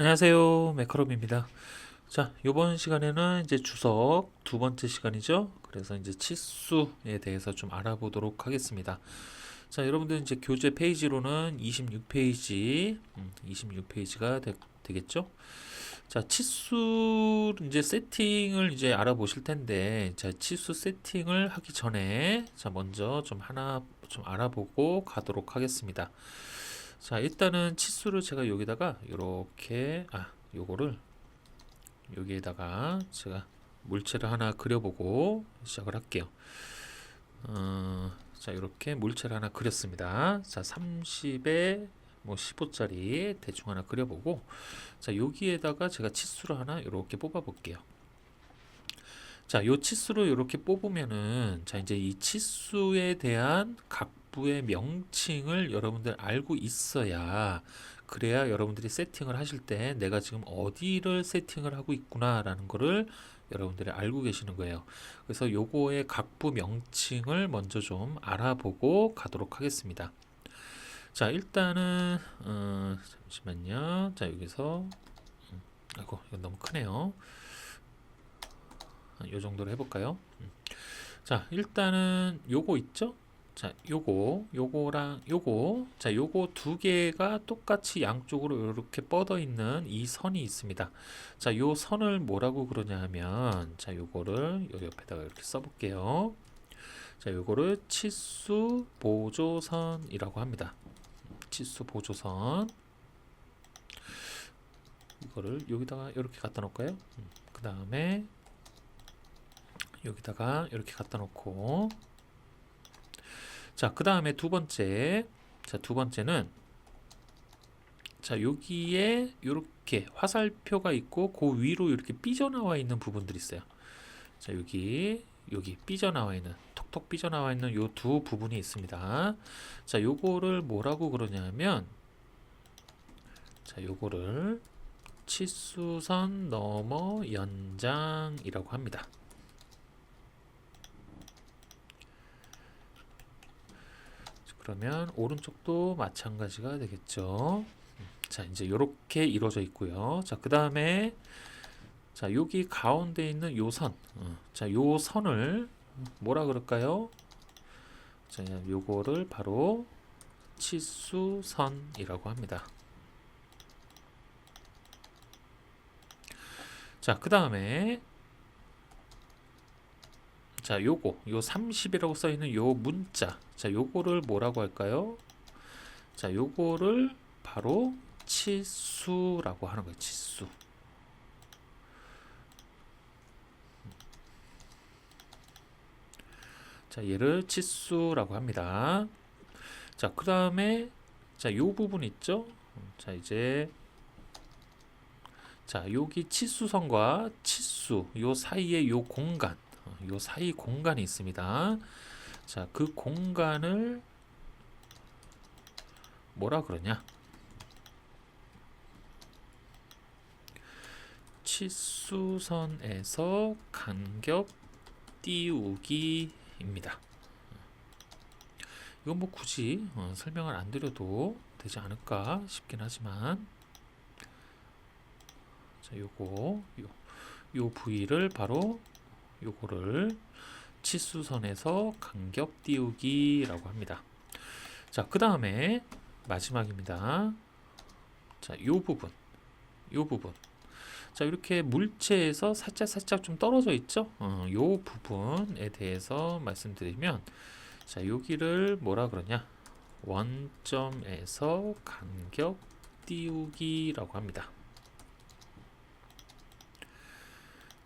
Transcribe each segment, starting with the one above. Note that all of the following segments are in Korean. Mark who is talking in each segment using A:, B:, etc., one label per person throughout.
A: 안녕하세요. 메카롬입니다. 자, 이번 시간에는 이제 주석 두 번째 시간이죠. 그래서 이제 치수에 대해서 좀 알아보도록 하겠습니다. 자, 여러분들 이제 교재 페이지로는 26페이지, 26페이지가 되겠죠? 자, 치수 이제 세팅을 이제 알아보실 텐데, 자, 치수 세팅을 하기 전에, 자, 먼저 좀 하나 좀 알아보고 가도록 하겠습니다. 자, 일단은 치수를 제가 여기다가 이렇게, 요거를 여기에다가 제가 물체를 하나 그려보고 시작을 할게요. 자, 이렇게 물체를 하나 그렸습니다. 자, 30에 뭐 15짜리 대충 하나 그려보고, 자, 여기에다가 제가 치수를 하나 이렇게 뽑아 볼게요. 자, 요 치수를 이렇게 뽑으면은, 자, 이제 이 치수에 대한 각부의 명칭을 여러분들 알고 있어야, 그래야 여러분들이 세팅을 하실 때 내가 지금 어디를 세팅을 하고 있구나라는 거를 여러분들이 알고 계시는 거예요. 그래서 요거의 각부 명칭을 먼저 좀 알아보고 가도록 하겠습니다. 자, 일단은 잠시만요. 자, 여기서 아이고, 이건 너무 크네요. 요 정도로 해볼까요? 자, 일단은 요거 있죠? 자, 요거랑 요거, 자, 요거 두 개가 똑같이 양쪽으로 이렇게 뻗어 있는 이 선이 있습니다. 자, 요 선을 뭐라고 그러냐 하면, 자, 요거를 요 옆에다가 이렇게 써볼게요. 자, 요거를 치수 보조선이라고 합니다. 치수 보조선. 이거를 여기다가 이렇게 갖다 놓을까요? 그 다음에 여기다가 이렇게 갖다 놓고, 자, 그 다음에 두 번째, 자, 두 번째는, 자, 여기에 이렇게 화살표가 있고 그 위로 이렇게 삐져나와 있는 부분들이 있어요. 자, 여기 삐져나와 있는, 톡톡 삐져나와 있는 요 두 부분이 있습니다. 자, 요거를 뭐라고 그러냐면, 자, 요거를 치수선 너머 연장이라고 합니다. 그러면 오른쪽도 마찬가지가 되겠죠. 자, 이제 이렇게 이루어져 있고요. 자, 그 다음에, 자, 여기 가운데 있는 요 선, 자, 요 선을 뭐라 그럴까요? 자, 요거를 바로 치수선이라고 합니다. 자, 그 다음에, 자, 요 30이라고 써 있는 요 문자, 자, 요거를 뭐라고 할까요? 자, 요거를 바로 치수라고 하는 거예요. 치수. 자, 얘를 치수라고 합니다. 자, 그 다음에, 자, 요 부분 있죠? 자, 이제, 자, 여기 치수선과 치수, 요 사이에 요 공간, 요 사이 공간이 있습니다. 자, 그 공간을 뭐라 그러냐? 치수선에서 간격 띄우기입니다. 이건 뭐 굳이 설명을 안 드려도 되지 않을까 싶긴 하지만, 자, 요 부위를 바로 요거를 치수선에서 간격 띄우기라고 합니다. 자, 그 다음에 마지막입니다. 자, 요 부분. 자, 이렇게 물체에서 살짝 좀 떨어져 있죠? 요 부분에 대해서 말씀드리면, 자, 여기를 뭐라 그러냐? 원점에서 간격 띄우기라고 합니다.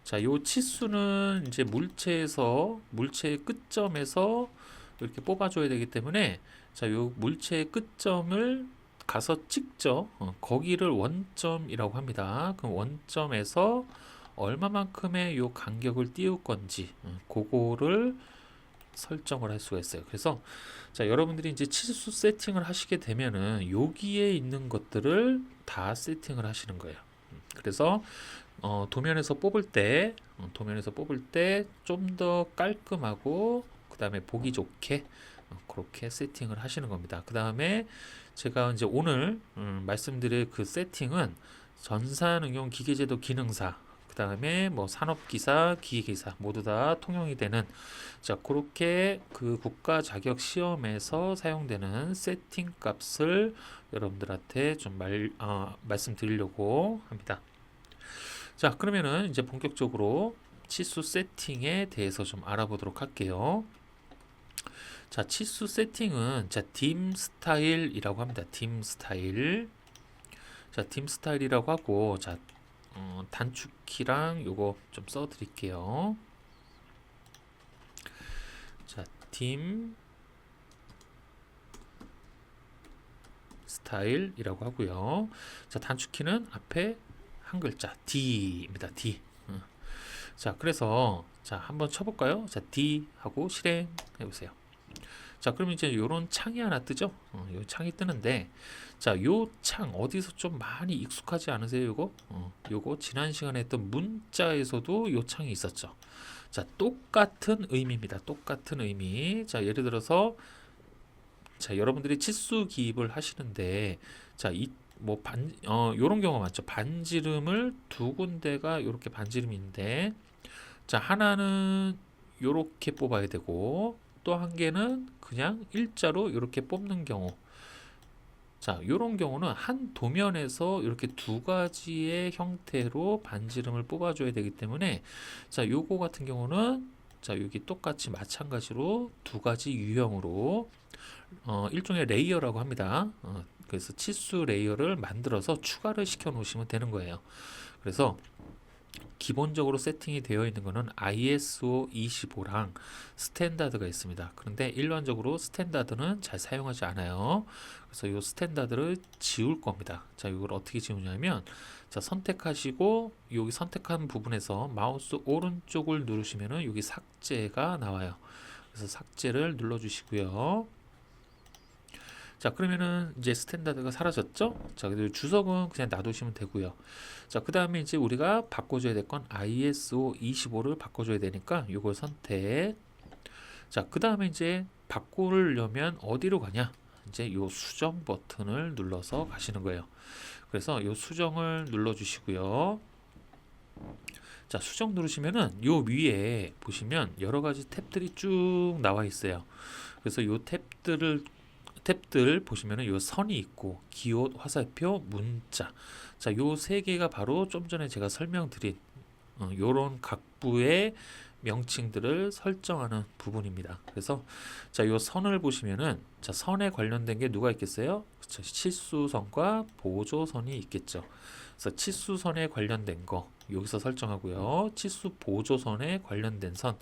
A: 자, 요 치수는 이제 물체의 끝점에서 이렇게 뽑아줘야 되기 때문에, 자, 요 물체의 끝점을 가서 찍죠. 거기를 원점이라고 합니다. 그럼 원점에서 얼마만큼의 요 간격을 띄울 건지, 그거를 설정을 할 수가 있어요. 그래서, 자, 여러분들이 이제 치수 세팅을 하시게 되면은 여기에 있는 것들을 다 세팅을 하시는 거예요. 그래서 도면에서 뽑을 때 좀 더 깔끔하고 그 다음에 보기 좋게 그렇게 세팅을 하시는 겁니다. 그 다음에 제가 이제 오늘 말씀드릴 그 세팅은 전산응용 기계제도 기능사, 그 다음에 뭐 산업기사, 기계기사 모두 다 통용이 되는, 자, 그렇게 그 국가 자격 시험에서 사용되는 세팅 값을 여러분들한테 좀 말씀드리려고 합니다. 자, 그러면은 이제 본격적으로 치수 세팅에 대해서 좀 알아보도록 할게요. 자, 치수 세팅은 자, 딤 스타일이라고 합니다. 딤 스타일. 자, 딤 스타일이라고 하고, 자, 단축키랑 요거 좀 써 드릴게요. 자, 딤 스타일이라고 하고요. 자, 단축키는 앞에 한 글자 D입니다. D. 자, 그래서 자, 한번 쳐볼까요? 자, D 하고 실행해 보세요. 자, 그러면 이제 요런 창이 하나 뜨죠? 요 창이 뜨는데, 자, 요 창 어디서 좀 많이 익숙하지 않으세요? 요거 지난 시간에 했던 문자에서도 요 창이 있었죠. 자, 똑같은 의미입니다. 똑같은 의미. 자, 예를 들어서 자, 여러분들이 치수 기입을 하시는데, 자, 요런 경우가 많죠. 반지름을 두 군데가 요렇게 반지름인데, 자, 하나는 요렇게 뽑아야 되고, 또 한 개는 그냥 일자로 이렇게 뽑는 경우. 자, 이런 경우는 한 도면에서 이렇게 두 가지의 형태로 반지름을 뽑아줘야 되기 때문에, 자, 요거 같은 경우는 자, 여기 똑같이 마찬가지로 두 가지 유형으로 일종의 레이어라고 합니다. 그래서 치수 레이어를 만들어서 추가를 시켜 놓으시면 되는 거예요. 그래서 기본적으로 세팅이 되어 있는 것은 ISO 25랑 스탠다드가 있습니다. 그런데 일반적으로 스탠다드는 잘 사용하지 않아요. 그래서 이 스탠다드를 지울 겁니다. 자, 이걸 어떻게 지우냐면, 자, 선택하시고 여기 선택한 부분에서 마우스 오른쪽을 누르시면은 여기 삭제가 나와요. 그래서 삭제를 눌러주시고요. 자, 그러면은 이제 스탠다드가 사라졌죠? 자, 그리고 주석은 그냥 놔두시면 되고요. 자, 그 다음에 이제 우리가 바꿔줘야 될 건 ISO 25를 바꿔줘야 되니까 이걸 선택. 자, 그 다음에 이제 바꾸려면 어디로 가냐? 이제 요 수정 버튼을 눌러서 가시는 거예요. 그래서 요 수정을 눌러주시고요. 자, 수정 누르시면은 요 위에 보시면 여러 가지 탭들이 쭉 나와 있어요. 그래서 요 탭들 보시면은 요 선이 있고 기호, 화살표, 문자. 자, 요 세 개가 바로 좀 전에 제가 설명드린 요런 각부의 명칭들을 설정하는 부분입니다. 그래서 자, 요 선을 보시면은 자, 선에 관련된 게 누가 있겠어요? 그쵸, 치수선과 보조선이 있겠죠. 그래서 치수선에 관련된 거 여기서 설정하고요. 치수 보조선에 관련된 선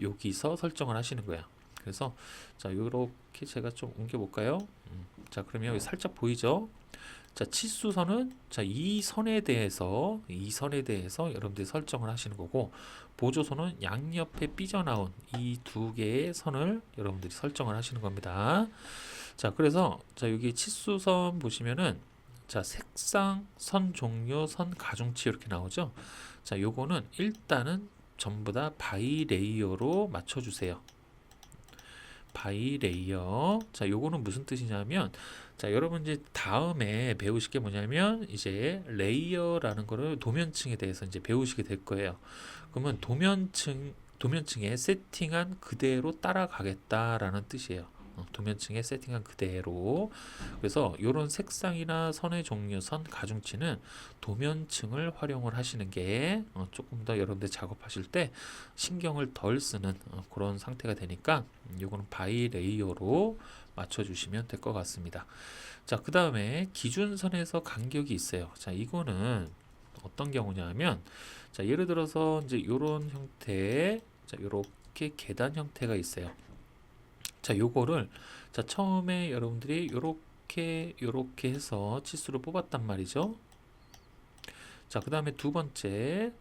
A: 여기서 설정을 하시는 거예요. 그래서 자, 요렇게 제가 좀 옮겨 볼까요? 자, 그러면 여기 살짝 보이죠? 자, 치수선은 자, 이 선에 대해서 여러분들이 설정을 하시는 거고, 보조선은 양옆에 삐져나온 이 두 개의 선을 여러분들이 설정을 하시는 겁니다. 자, 그래서 자, 여기 치수선 보시면은 자, 색상, 선 종류, 선 가중치 이렇게 나오죠? 자, 요거는 일단은 전부 다 바이 레이어로 맞춰 주세요. 바이 레이어. 자, 요거는 무슨 뜻이냐면, 자, 여러분 이제 다음에 배우실 게 뭐냐면, 이제 레이어라는 거를 도면층에 대해서 이제 배우시게 될 거예요. 그러면 도면층에 세팅한 그대로 따라가겠다라는 뜻이에요. 도면층에 세팅한 그대로. 그래서 이런 색상이나 선의 종류, 선 가중치는 도면층을 활용을 하시는 게 조금 더 여러분들 작업하실 때 신경을 덜 쓰는 그런 상태가 되니까 이거는 바이 레이어로 맞춰주시면 될 것 같습니다. 자, 그 다음에 기준선에서 간격이 있어요. 자, 이거는 어떤 경우냐면, 자, 예를 들어서 이제 이런 형태, 자, 이렇게 계단 형태가 있어요. 자, 요거를 자, 처음에 여러분들이 요렇게 해서 치수를 뽑았단 말이죠. 자, 그 다음에 두 번째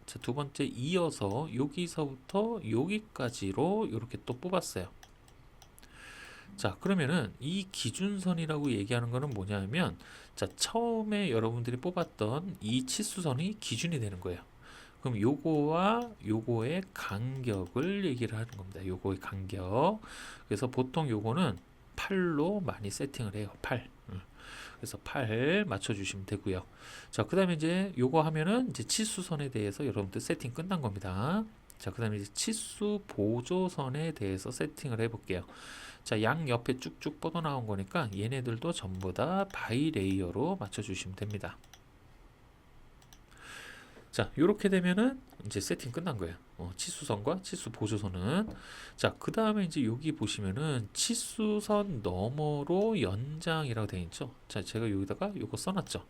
A: 이어서 여기서부터 여기까지로 이렇게 또 뽑았어요. 자, 그러면은 이 기준선이라고 얘기하는 거는 뭐냐면, 자, 처음에 여러분들이 뽑았던 이 치수선이 기준이 되는 거예요. 그럼 요거와 요거의 간격을 얘기를 하는 겁니다. 요거의 간격. 그래서 보통 요거는 8로 많이 세팅을 해요. 8. 그래서 8 맞춰주시면 되고요. 자, 그 다음에 이제 요거 하면은 이제 치수선에 대해서 여러분들 세팅 끝난 겁니다. 자, 그 다음에 이제 치수 보조선에 대해서 세팅을 해볼게요. 자, 양 옆에 쭉쭉 뻗어 나온 거니까 얘네들도 전부 다 바이 레이어로 맞춰주시면 됩니다. 자, 이렇게 되면은 이제 세팅 끝난 거예요. 치수선과 치수 보조선은. 자, 그 다음에 이제 여기 보시면은 치수선 너머로 연장이라고 되어 있죠. 자, 제가 여기다가 요거 써놨죠.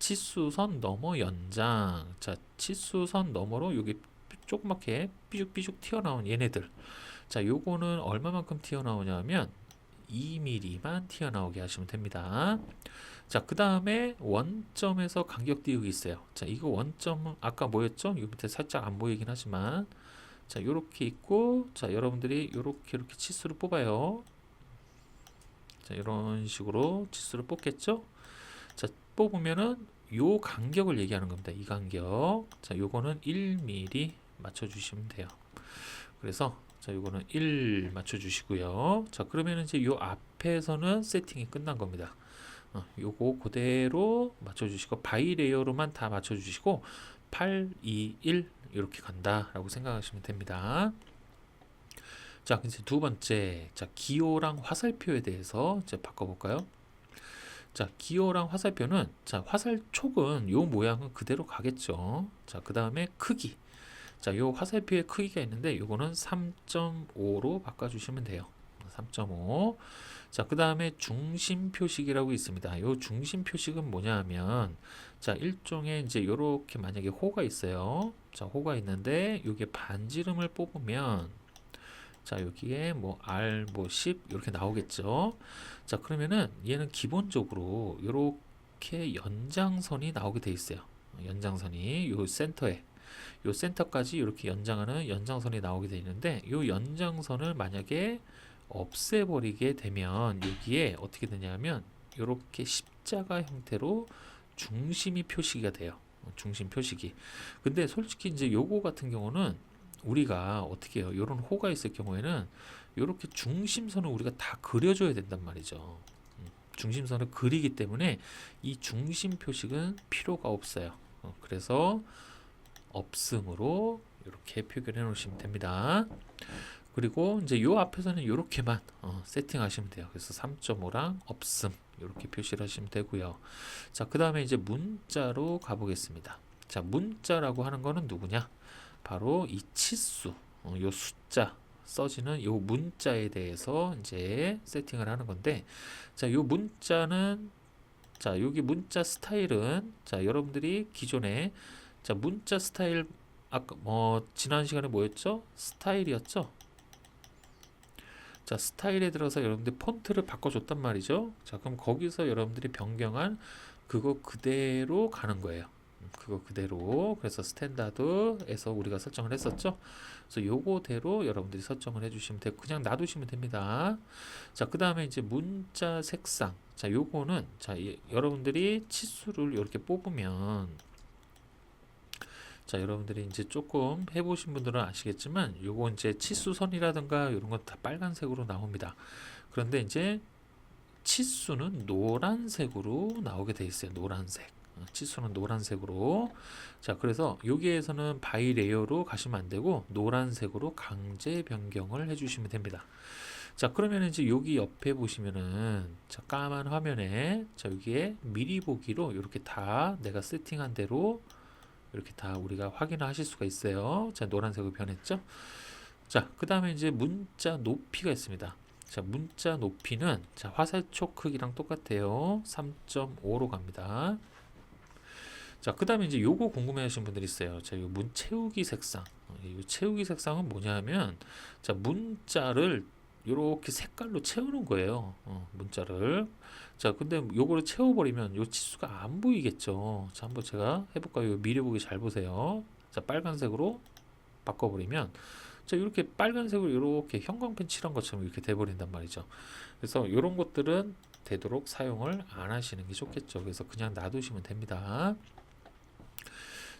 A: 치수선 너머 연장. 자, 치수선 너머로 여기 조그맣게 삐죽삐죽 튀어나온 얘네들. 자, 요거는 얼마만큼 튀어나오냐면 2mm만 튀어나오게 하시면 됩니다. 자, 그 다음에 원점에서 간격 띄우기 있어요. 자, 이거 원점은 아까 뭐였죠? 요 밑에 살짝 안 보이긴 하지만, 자, 요렇게 있고, 자, 여러분들이 요렇게 이렇게 치수를 뽑아요. 자, 이런 식으로 치수를 뽑겠죠? 자, 뽑으면은 요 간격을 얘기하는 겁니다. 이 간격. 자, 요거는 1mm 맞춰주시면 돼요. 그래서 자, 요거는 1 맞춰주시고요. 자, 그러면 이제 요 앞에서는 세팅이 끝난 겁니다. 요거 그대로 맞춰주시고 바이 레이어로만 다 맞춰주시고 8, 2, 1 이렇게 간다라고 생각하시면 됩니다. 자, 이제 두 번째, 자, 기호랑 화살표에 대해서 이제 바꿔볼까요? 자, 기호랑 화살표는 자, 화살촉은 요 모양은 그대로 가겠죠. 자, 그 다음에 크기. 자, 요 화살표의 크기가 있는데 요거는 3.5로 바꿔주시면 돼요. 3.5. 자, 그 다음에 중심 표식이라고 있습니다. 요 중심 표식은 뭐냐 하면 자, 일종의 이제 요렇게 만약에 호가 있어요. 자, 호가 있는데 요게 반지름을 뽑으면 자, 여기에 뭐 R 뭐 10 이렇게 나오겠죠. 자, 그러면은 얘는 기본적으로 요렇게 연장선이 나오게 돼 있어요. 연장선이 요 센터에 요 센터까지 이렇게 연장하는 연장선이 나오게 되어 있는데 요 연장선을 만약에 없애버리게 되면 여기에 어떻게 되냐면 이렇게 십자가 형태로 중심이 표시가 돼요. 중심 표식이. 근데 솔직히 이제 요거 같은 경우는 우리가 어떻게 해요? 요런 호가 있을 경우에는 이렇게 중심선을 우리가 다 그려줘야 된단 말이죠. 중심선을 그리기 때문에 이 중심 표식은 필요가 없어요. 그래서 없음으로 이렇게 표기를 해 놓으시면 됩니다. 그리고 이제 요 앞에서는 이렇게만 세팅하시면 돼요. 그래서 3.5랑 없음 이렇게 표시를 하시면 되고요. 자, 그 다음에 이제 문자로 가보겠습니다. 자, 문자라고 하는 거는 누구냐? 바로 이 치수, 요 숫자 써지는 요 문자에 대해서 이제 세팅을 하는 건데, 자, 요 문자는 자, 여기 문자 스타일은 자, 여러분들이 기존에 자, 문자 스타일 아까 지난 시간에 뭐였죠? 스타일이었죠? 자, 스타일에 들어서 여러분들 폰트를 바꿔줬단 말이죠. 자, 그럼 거기서 여러분들이 변경한 그거 그대로 가는 거예요. 그거 그대로. 그래서 스탠다드에서 우리가 설정을 했었죠. 그래서 요거대로 여러분들이 설정을 해주시면 되고 그냥 놔두시면 됩니다. 자, 그 다음에 이제 문자 색상. 자, 요거는 자, 여러분들이 치수를 이렇게 뽑으면 자, 여러분들이 이제 조금 해보신 분들은 아시겠지만 요거 이제 치수선이라든가 이런 건 다 빨간색으로 나옵니다. 그런데 이제 치수는 노란색으로 나오게 돼 있어요. 노란색. 치수는 노란색으로. 자, 그래서 여기에서는 바이 레이어로 가시면 안 되고 노란색으로 강제 변경을 해주시면 됩니다. 자, 그러면 이제 여기 옆에 보시면은 자, 까만 화면에 자, 여기에 미리 보기로 이렇게 다 내가 세팅한 대로 이렇게 다 우리가 확인을 하실 수가 있어요. 자, 노란색으로 변했죠? 자, 그 다음에 이제 문자 높이가 있습니다. 자, 문자 높이는 자, 화살촉 크기랑 똑같아요. 3.5로 갑니다. 자, 그 다음에 이제 요거 궁금해 하시는 분들이 있어요. 자, 요 문 채우기 색상. 이 채우기 색상은 뭐냐 하면 자, 문자를 요렇게 색깔로 채우는 거예요. 문자를. 자, 근데 요거를 채워버리면 요 치수가 안 보이겠죠. 자, 한번 제가 해볼까요? 요 미리 보기 잘 보세요. 자, 빨간색으로 바꿔버리면 자, 이렇게 빨간색으로 이렇게 형광펜 칠한 것처럼 이렇게 돼버린단 말이죠. 그래서 이런 것들은 되도록 사용을 안 하시는 게 좋겠죠. 그래서 그냥 놔두시면 됩니다.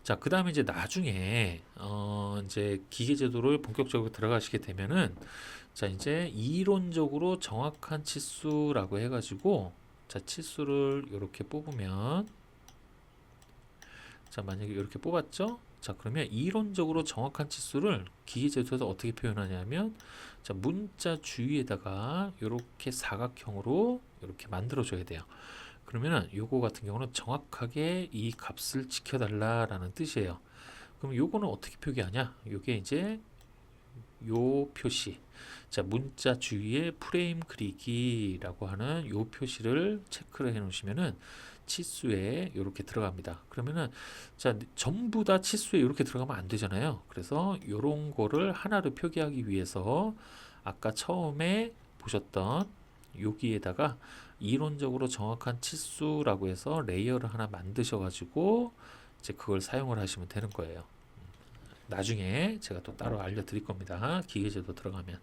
A: 자, 그 다음에 이제 나중에 이제 기계 제도를 본격적으로 들어가시게 되면은 자, 이제 이론적으로 정확한 치수라고 해가지고 자, 치수를 이렇게 뽑으면, 자, 만약에 이렇게 뽑았죠? 자, 그러면 이론적으로 정확한 치수를 기계제도에서 어떻게 표현하냐면, 자, 문자 주위에다가 이렇게 사각형으로 이렇게 만들어줘야 돼요. 그러면은 요거 같은 경우는 정확하게 이 값을 지켜달라라는 뜻이에요. 그럼 요거는 어떻게 표기하냐? 요게 이제 요 표시. 자, 문자 주위에 프레임 그리기라고 하는 요 표시를 체크를 해 놓으시면은 치수에 이렇게 들어갑니다. 그러면은 자, 전부 다 치수에 이렇게 들어가면 안 되잖아요. 그래서 요런 거를 하나로 표기하기 위해서 아까 처음에 보셨던 여기에다가 이론적으로 정확한 치수라고 해서 레이어를 하나 만드셔 가지고 이제 그걸 사용을 하시면 되는 거예요. 나중에 제가 또 따로 알려드릴 겁니다. 기계제도 들어가면.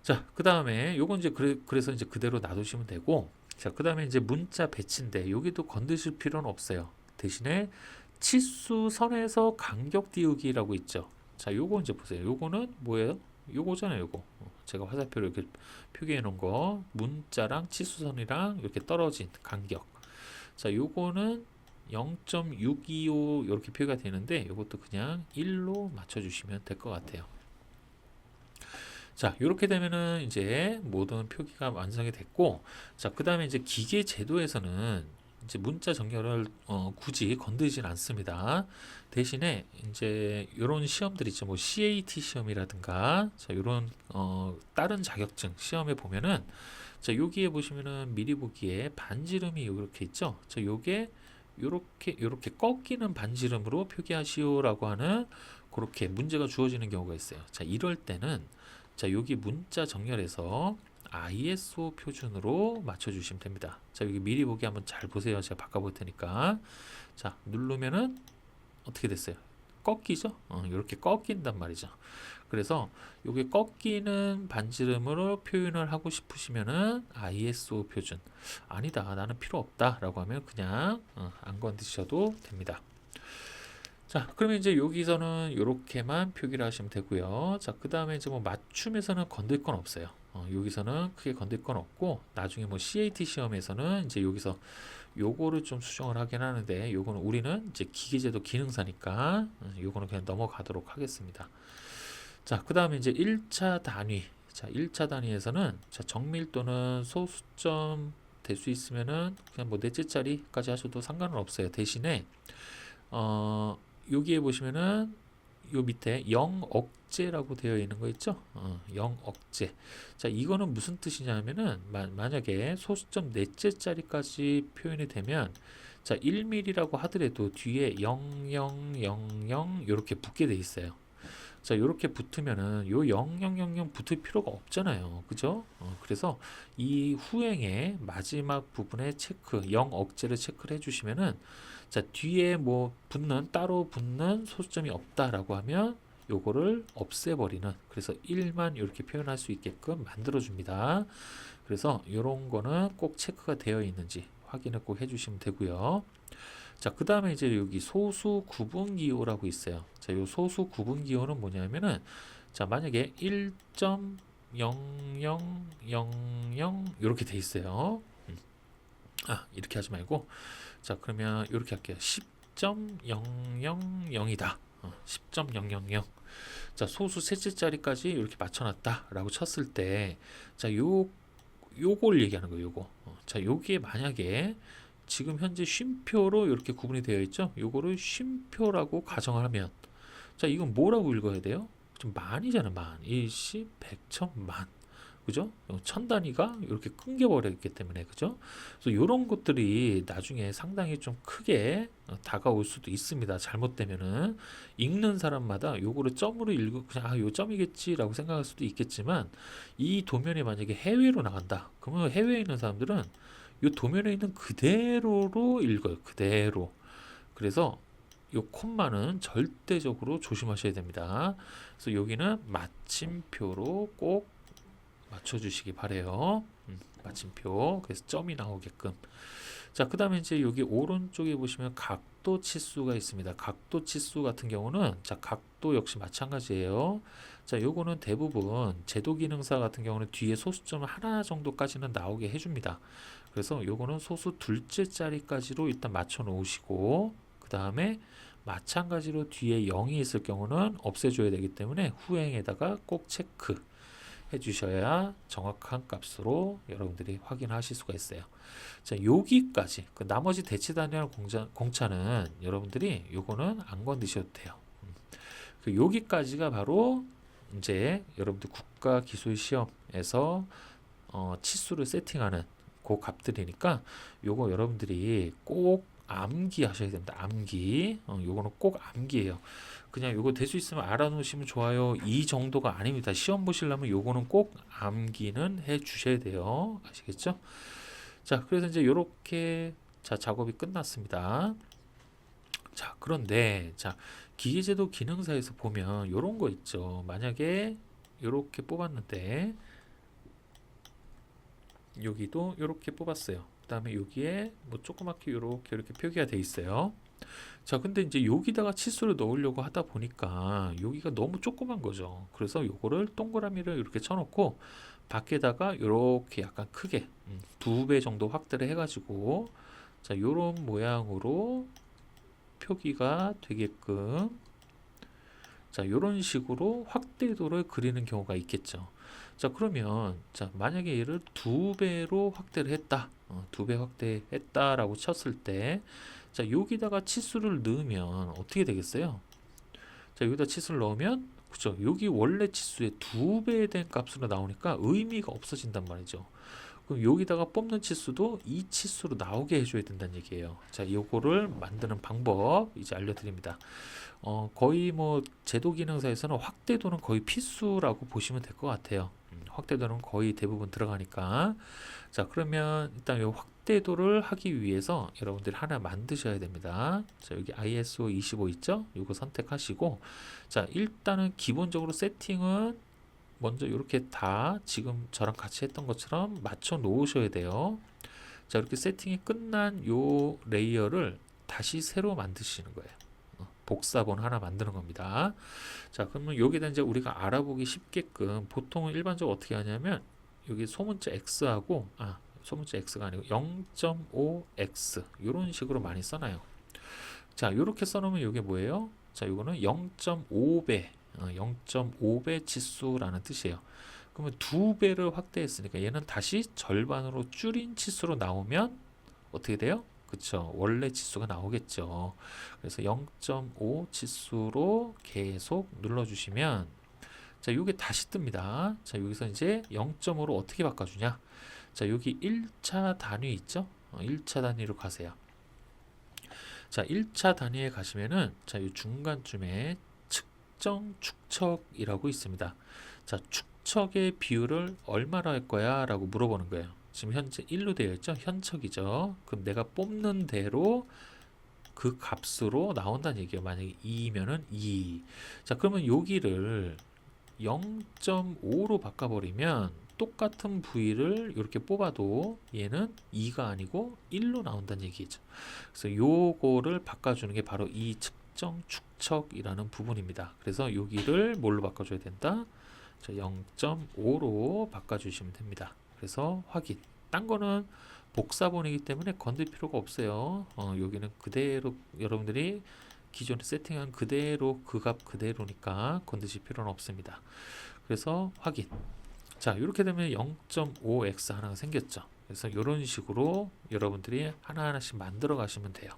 A: 자, 그 다음에 요건 이제 그래서 이제 그대로 놔두시면 되고, 자, 그 다음에 이제 문자 배치인데 여기도 건드실 필요는 없어요. 대신에 치수선에서 간격 띄우기라고 있죠. 자, 요거 이제 보세요. 요거는 뭐예요? 요거잖아요, 요거. 제가 화살표로 이렇게 표기해 놓은 거, 문자랑 치수선이랑 이렇게 떨어진 간격. 자, 요거는 0.625 이렇게 표기가 되는데 이것도 그냥 1로 맞춰주시면 될 것 같아요. 자, 이렇게 되면은 이제 모든 표기가 완성이 됐고, 자, 그 다음에 이제 기계 제도에서는 이제 문자 정렬을 굳이 건드리진 않습니다. 대신에 이제 이런 시험들 있죠, 뭐 CAT 시험이라든가, 자, 이런 다른 자격증 시험에 보면은, 자, 여기에 보시면은 미리 보기에 반지름이 이렇게 있죠. 자, 요게 요렇게 꺾이는 반지름으로 표기하시오라고 하는 그렇게 문제가 주어지는 경우가 있어요. 자, 이럴 때는 자, 여기 문자 정렬에서 ISO 표준으로 맞춰주시면 됩니다. 자, 여기 미리 보기 한번 잘 보세요. 제가 바꿔볼 테니까. 자, 누르면은 어떻게 됐어요? 꺾이죠? 이렇게 꺾인단 말이죠. 그래서 요게 꺾이는 반지름으로 표현을 하고 싶으시면은 ISO 표준. 아니다, 나는 필요 없다 라고 하면 그냥 안 건드셔도 됩니다. 자, 그러면 이제 여기서는 이렇게만 표기를 하시면 되고요. 자, 그 다음에 이제 뭐 맞춤에서는 건들 건 없어요. 여기서는 크게 건들 건 없고, 나중에 뭐 CAT 시험에서는 이제 여기서 요거를 좀 수정을 하긴 하는데, 요거는 우리는 이제 기계제도 기능사니까 요거는 그냥 넘어가도록 하겠습니다. 자, 그 다음에 이제 1차 단위. 자, 1차 단위에서는 자, 정밀도는 소수점 될 수 있으면은 그냥 뭐 넷째짜리까지 하셔도 상관은 없어요. 대신에 여기에 보시면은 요 밑에 0억제라고 되어 있는 거 있죠? 0억제. 자, 이거는 무슨 뜻이냐면은 만약에 소수점 넷째짜리까지 표현이 되면 자, 1mm라고 하더라도 뒤에 0000 이렇게 붙게 돼 있어요. 자, 이렇게 붙으면은 요 0000 붙을 필요가 없잖아요. 그죠? 그래서 이 후행의 마지막 부분에 체크, 0억제를 체크를 해주시면은 자, 뒤에 뭐 따로 붙는 소수점이 없다라고 하면 요거를 없애버리는, 그래서 1만 이렇게 표현할 수 있게끔 만들어줍니다. 그래서 요런 거는 꼭 체크가 되어 있는지 확인을 꼭 해주시면 되고요. 자, 그 다음에 이제 여기 소수 구분 기호라고 있어요. 자, 요 소수 구분 기호는 뭐냐면은 자, 만약에 1.0000 이렇게 돼 있어요. 이렇게 하지 말고 자, 그러면 이렇게 할게요. 10.000이다. 10.000. 자, 소수 셋째짜리까지 이렇게 맞춰놨다 라고 쳤을 때 자, 요걸 얘기하는 거예요. 요거. 자, 여기에 만약에 지금 현재 쉼표로 이렇게 구분이 되어 있죠. 요거를 쉼표라고 가정을 하면 자, 이건 뭐라고 읽어야 돼요? 좀 만이잖아. 만. 일시, 백천, 만. 그죠? 천 단위가 이렇게 끊겨버렸기 때문에, 그죠? 그래서 이런 것들이 나중에 상당히 좀 크게 다가올 수도 있습니다. 잘못되면은 읽는 사람마다 요거를 점으로 읽고 그냥 요 점이겠지라고 생각할 수도 있겠지만, 이 도면이 만약에 해외로 나간다. 그러면 해외에 있는 사람들은 요 도면에 있는 그대로로 읽어요. 그대로. 그래서 요 콤마는 절대적으로 조심하셔야 됩니다. 그래서 여기는 마침표로 꼭 맞춰주시기 바래요. 마침표. 그래서 점이 나오게끔. 자, 그 다음에 이제 여기 오른쪽에 보시면 각도 치수가 있습니다. 각도 치수 같은 경우는 자, 이것도 역시 마찬가지예요. 자, 요거는 대부분 제도 기능사 같은 경우는 뒤에 소수점 하나 정도까지는 나오게 해줍니다. 그래서 요거는 소수 둘째 자리까지로 일단 맞춰 놓으시고, 그 다음에 마찬가지로 뒤에 0이 있을 경우는 없애줘야 되기 때문에 후행에다가 꼭 체크 해주셔야 정확한 값으로 여러분들이 확인하실 수가 있어요. 자, 여기까지 그 나머지 대치 단위와 공차는 여러분들이 요거는 안 건드셔도 돼요. 그 여기까지가 바로 이제 여러분들 국가기술시험에서 치수를 세팅하는 그 값들이니까 요거 여러분들이 꼭 암기하셔야 됩니다. 암기. 요거는 꼭 암기예요. 그냥 요거 될 수 있으면 알아놓으시면 좋아요. 이 정도가 아닙니다. 시험 보시려면 요거는 꼭 암기는 해 주셔야 돼요. 아시겠죠? 자, 그래서 이제 요렇게 자, 작업이 끝났습니다. 자, 그런데 자, 기계제도 기능사에서 보면 요런 거 있죠. 만약에 요렇게 뽑았는데 여기도 요렇게 뽑았어요. 그 다음에 여기에 뭐 조그맣게 요렇게 이렇게 표기가 돼 있어요. 자, 근데 이제 여기다가 치수를 넣으려고 하다 보니까 여기가 너무 조그만 거죠. 그래서 요거를 동그라미를 이렇게 쳐놓고 밖에다가 요렇게 약간 크게 2배 정도 확대를 해가지고 자, 요런 모양으로 표기가 되게끔 자, 요런 식으로 확대도를 그리는 경우가 있겠죠. 자, 그러면 자, 만약에 얘를 2배로 확대를 했다. 2배 확대했다라고 쳤을 때 자, 여기다가 치수를 넣으면 어떻게 되겠어요? 자, 여기다 치수를 넣으면 그죠? 여기 원래 치수의 2배 된 값으로 나오니까 의미가 없어진단 말이죠. 그럼 여기다가 뽑는 치수도 이 치수로 나오게 해줘야 된다는 얘기예요. 자, 요거를 만드는 방법 이제 알려드립니다. 거의 뭐 제도 기능사에서는 확대도는 거의 필수라고 보시면 될 것 같아요. 확대도는 거의 대부분 들어가니까. 자, 그러면 일단 이 확대도를 하기 위해서 여러분들이 하나 만드셔야 됩니다. 자, 여기 ISO 25 있죠? 이거 선택하시고, 자, 일단은 기본적으로 세팅은 먼저 이렇게 다 지금 저랑 같이 했던 것처럼 맞춰 놓으셔야 돼요. 자, 이렇게 세팅이 끝난 요 레이어를 다시 새로 만드시는 거예요. 복사본 하나 만드는 겁니다. 자, 그러면 여기다 이제 우리가 알아보기 쉽게끔 보통은 일반적으로 어떻게 하냐면 여기 소문자 x하고 소문자 x가 아니고 0.5x 이런 식으로 많이 써놔요. 자, 이렇게 써놓으면 이게 뭐예요? 자, 이거는 0.5배 0.5배 치수라는 뜻이에요. 그러면 2배를 확대했으니까 얘는 다시 절반으로 줄인 치수로 나오면 어떻게 돼요? 그쵸. 원래 치수가 나오겠죠. 그래서 0.5 치수로 계속 눌러주시면 자, 요게 다시 뜹니다. 자, 여기서 이제 0.5로 어떻게 바꿔주냐? 자, 여기 1차 단위 있죠? 1차 단위로 가세요. 자, 1차 단위에 가시면은 자, 이 중간쯤에 측정 축척이라고 있습니다. 자, 축척의 비율을 얼마로 할 거야? 라고 물어보는 거예요. 지금 현재 1로 되어 있죠? 현척이죠. 그럼 내가 뽑는 대로 그 값으로 나온다는 얘기예요. 만약에 2면은 2. 자, 그러면 여기를 0.5로 바꿔버리면 똑같은 부위를 이렇게 뽑아도 얘는 2가 아니고 1로 나온다는 얘기죠. 그래서 요거를 바꿔주는 게 바로 이 측정 축척이라는 부분입니다. 그래서 여기를 뭘로 바꿔줘야 된다? 0.5로 바꿔주시면 됩니다. 그래서 확인. 딴 거는 복사본이기 때문에 건들 필요가 없어요. 여기는 그대로 여러분들이 기존에 세팅한 그대로 그 값 그대로니까 건드실 필요는 없습니다. 그래서 확인. 자, 이렇게 되면 0.5x 하나가 생겼죠. 그래서 이런 식으로 여러분들이 하나하나씩 만들어 가시면 돼요.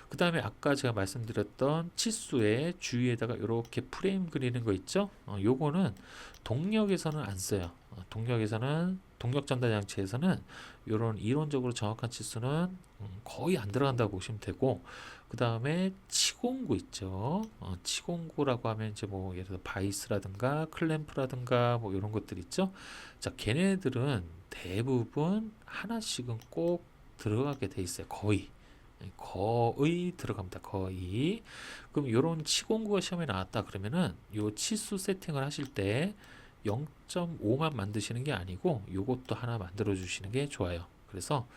A: 그 다음에 아까 제가 말씀드렸던 치수의 주위에다가 이렇게 프레임 그리는 거 있죠? 요거는 동력에서는 안 써요. 동력에서는 동력 전달 장치에서는 이런 이론적으로 정확한 치수는 거의 안 들어간다고 보시면 되고, 그 다음에 치공구 있죠. 치공구라고 하면 이제 뭐 예를 들어 바이스라든가 클램프라든가 뭐 이런 것들 있죠. 자, 걔네들은 대부분 하나씩은 꼭 들어가게 돼 있어요. 거의 들어갑니다. 거의. 그럼 이런 치공구가 시험에 나왔다 그러면은 요 치수 세팅을 하실 때 0.5만 만드시는 게 아니고 요것도 하나 만들어 주시는 게 좋아요. 그래서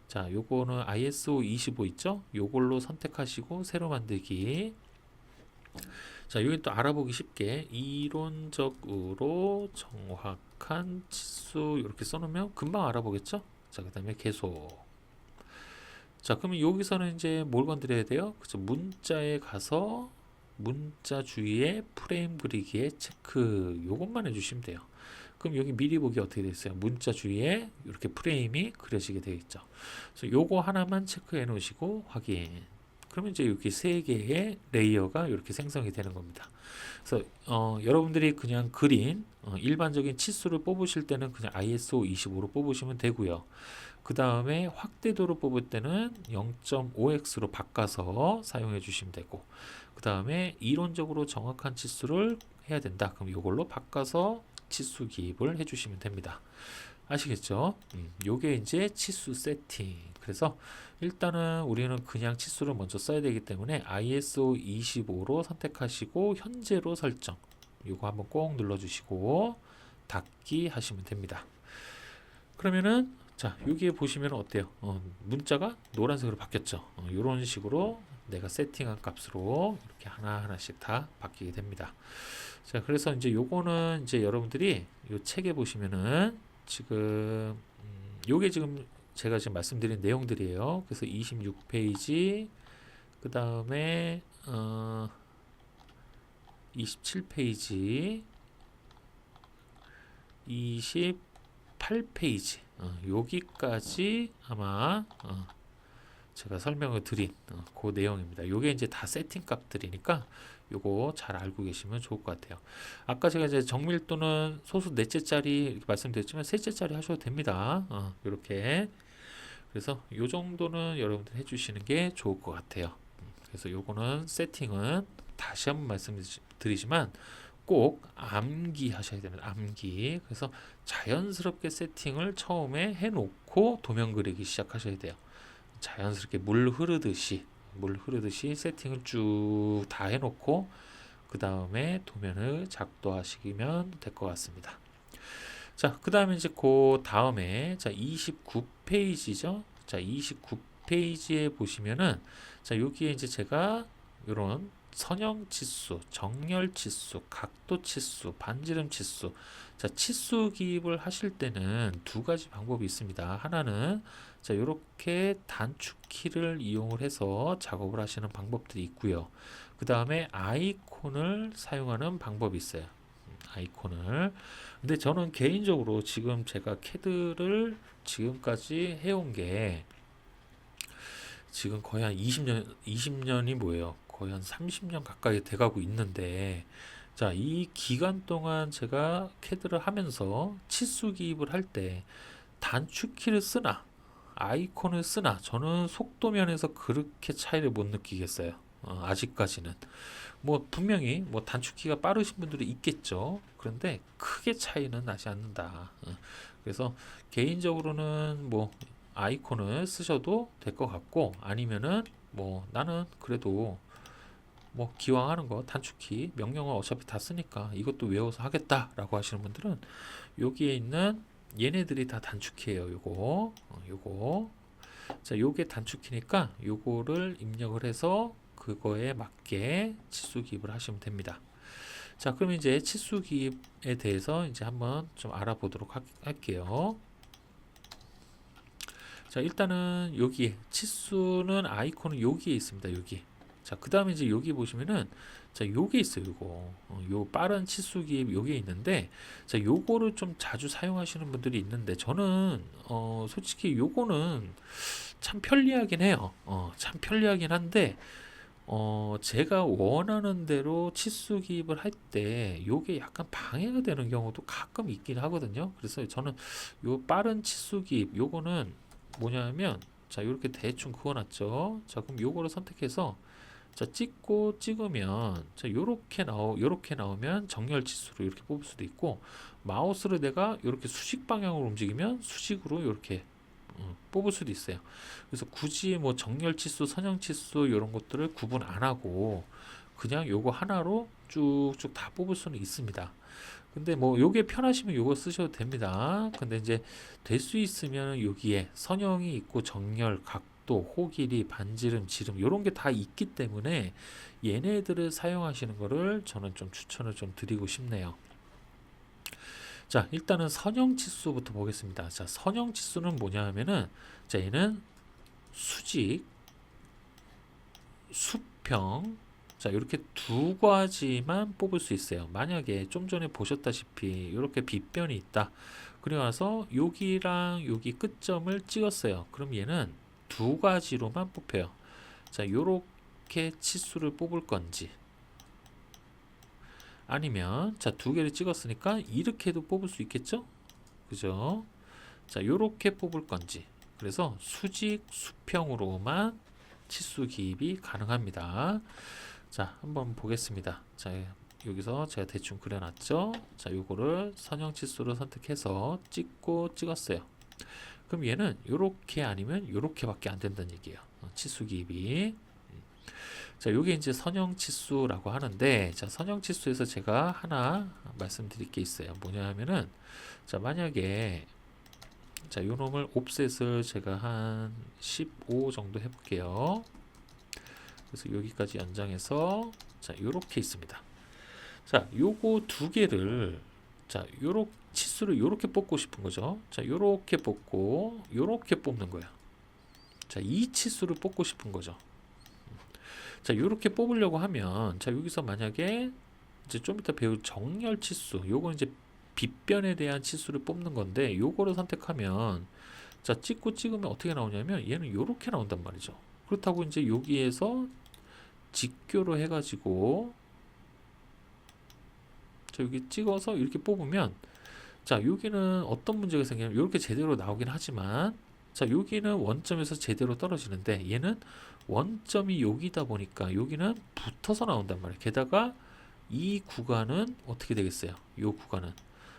A: 자, 요거는 ISO 25 있죠? 요걸로 선택하시고 새로 만들기. 자, 여기 또 알아보기 쉽게 이론적으로 정확한 치수 이렇게 써놓으면 금방 알아보겠죠? 자, 그 다음에 계속. 자, 그러면 여기서는 이제 뭘 건드려야 돼요? 그죠? 문자에 가서 문자 주위에 프레임 그리기에 체크 요것만 해주시면 돼요. 그럼 여기 미리 보기 어떻게 되어 있어요? 문자 주위에 이렇게 프레임이 그려지게 되어 있죠. 그래서 요거 하나만 체크해 놓으시고 확인. 그러면 이제 이렇게 세 개의 레이어가 이렇게 생성이 되는 겁니다. 그래서 여러분들이 그냥 그린 일반적인 치수를 뽑으실 때는 그냥 ISO 25로 뽑으시면 되고요. 그 다음에 확대도로 뽑을 때는 0.5x로 바꿔서 사용해 주시면 되고, 그 다음에 이론적으로 정확한 치수를 해야 된다. 그럼 이걸로 바꿔서 치수 기입을 해 주시면 됩니다. 아시겠죠? 요게 이제 치수 세팅. 그래서 일단은 우리는 그냥 치수를 먼저 써야 되기 때문에 ISO 25로 선택하시고 현재로 설정. 요거 한번 꼭 눌러주시고 닫기 하시면 됩니다. 그러면은 자, 여기에 보시면 어때요? 문자가 노란색으로 바뀌었죠. 이런 식으로 내가 세팅한 값으로 이렇게 하나하나씩 다 바뀌게 됩니다. 자, 그래서 이제 요거는 이제 여러분들이 요 책에 보시면은 지금 요게 지금 제가 지금 말씀드린 내용들이에요. 그래서 26페이지 그 다음에 27페이지 28페이지 여기까지 아마 제가 설명을 드린 그 내용입니다. 요게 이제 다 세팅 값들이니까 요거 잘 알고 계시면 좋을 것 같아요. 아까 제가 이제 정밀도는 소수 넷째짜리 이렇게 말씀드렸지만 셋째짜리 하셔도 됩니다. 요렇게. 그래서 요 정도는 여러분들 해주시는 게 좋을 것 같아요. 그래서 요거는 세팅은 다시 한번 말씀드리지만 꼭 암기하셔야 됩니다. 암기. 그래서 자연스럽게 세팅을 처음에 해놓고 도면 그리기 시작하셔야 돼요. 자연스럽게 물 흐르듯이 세팅을 쭉 다 해놓고 그 다음에 도면을 작도하시면 될 것 같습니다. 자, 그 다음에 이제 그 다음에 자 29페이지죠. 자 29페이지에 보시면은 자 여기에 이제 제가 이런 선형 치수, 정렬 치수, 각도 치수, 반지름 치수. 자, 치수 기입을 하실 때는 두 가지 방법이 있습니다. 하나는 자, 이렇게 단축키를 이용을 해서 작업을 하시는 방법들이 있고요. 그 다음에 아이콘을 사용하는 방법이 있어요. 아이콘을. 근데 저는 개인적으로 지금 제가 캐드를 지금까지 해온 게 지금 거의 한 20년이 뭐예요? 거의 한 30년 가까이 돼가고 있는데, 자, 이 기간 동안 제가 캐드를 하면서 치수 기입을 할 때 단축키를 쓰나 아이콘을 쓰나 저는 속도 면에서 그렇게 차이를 못 느끼겠어요. 아직까지는. 뭐 분명히 뭐 단축키가 빠르신 분들이 있겠죠. 그런데 크게 차이는 나지 않는다. 그래서 개인적으로는 뭐 아이콘을 쓰셔도 될 것 같고, 아니면은 뭐 나는 그래도 뭐 기왕 하는 거 단축키 명령어 어차피 다 쓰니까 이것도 외워서 하겠다라고 하시는 분들은 여기에 있는 얘네들이 다 단축키예요. 요거 자, 요게 단축키니까 요거를 입력을 해서 그거에 맞게 치수 기입을 하시면 됩니다. 자, 그럼 이제 치수 기입에 대해서 이제 한번 좀 알아보도록 할게요. 자, 일단은 여기 치수는 아이콘은 여기에 있습니다. 여기. 자, 그 다음에 이제 여기 보시면은 자, 요게 있어요. 요 빠른 치수 기입 요게 있는데, 자, 요거를 좀 자주 사용하시는 분들이 있는데 저는 솔직히 요거는 참 편리하긴 해요. 참 편리하긴 한데 제가 원하는 대로 치수 기입을 할 때 요게 약간 방해가 되는 경우도 가끔 있긴 하거든요. 그래서 저는 요 빠른 치수 기입 요거는 뭐냐면 자, 이렇게 대충 그어놨죠. 자, 그럼 요거를 선택해서 자, 찍으면 자, 요렇게 나오면 정렬 치수로 이렇게 뽑을 수도 있고, 마우스를 내가 이렇게 수직 방향으로 움직이면 수직으로 이렇게 뽑을 수도 있어요. 그래서 굳이 뭐 정렬 치수, 선형 치수 이런 것들을 구분 안 하고 그냥 요거 하나로 쭉쭉 다 뽑을 수는 있습니다. 근데 뭐 요게 편하시면 요거 쓰셔도 됩니다. 근데 이제 될 수 있으면 여기에 선형이 있고 정렬, 각도 각도, 호길이, 반지름, 지름 이런 게 다 있기 때문에 얘네들을 사용하시는 거를 저는 좀 추천을 좀 드리고 싶네요. 자, 일단은 선형치수부터 보겠습니다. 자, 선형치수는 뭐냐 하면은, 자, 얘는 수직, 수평, 자, 이렇게 두 가지만 뽑을 수 있어요. 만약에 좀 전에 보셨다시피 이렇게 빗변이 있다. 그래서 여기랑 여기 끝점을 찍었어요. 그럼 얘는 두 가지로만 뽑혀요. 자, 요렇게 치수를 뽑을 건지, 아니면 자, 두 개를 찍었으니까 이렇게도 뽑을 수 있겠죠? 그죠? 자, 요렇게 뽑을 건지. 그래서 수직, 수평으로만 치수 기입이 가능합니다. 자, 한번 보겠습니다. 자, 여기서 제가 대충 그려놨죠? 자, 요거를 선형 치수로 선택해서 찍고 찍었어요. 그럼 얘는 요렇게 아니면 요렇게밖에 안 된다는 얘기예요. 치수 기입이. 자, 요게 이제 선형 치수라고 하는데, 자, 선형 치수에서 제가 하나 말씀드릴 게 있어요. 뭐냐 하면은, 자, 만약에 자, 요 놈을 옵셋을 제가 한 15 정도 해볼게요. 그래서 여기까지 연장해서 자, 요렇게 있습니다. 자, 요거 두 개를 자, 요렇게 치수를 요렇게 뽑고 싶은 거죠. 자, 요렇게 뽑고 요렇게 뽑는 거야. 자, 이 치수를 뽑고 싶은 거죠. 자, 요렇게 뽑으려고 하면 자, 여기서 만약에 이제 좀 이따 배울 정렬 치수, 요건 이제 빗변에 대한 치수를 뽑는 건데, 요거를 선택하면 자, 찍고 찍으면 어떻게 나오냐면 얘는 요렇게 나온단 말이죠. 그렇다고 이제 여기에서 직교로 해가지고 자, 여기 찍어서 이렇게 뽑으면 자, 여기는 어떤 문제가 생기냐면 이렇게 제대로 나오긴 하지만 자, 여기는 원점에서 제대로 떨어지는데 얘는 원점이 여기다 보니까 여기는 붙어서 나온단 말이에요. 게다가 이 구간은 어떻게 되겠어요? 이 구간은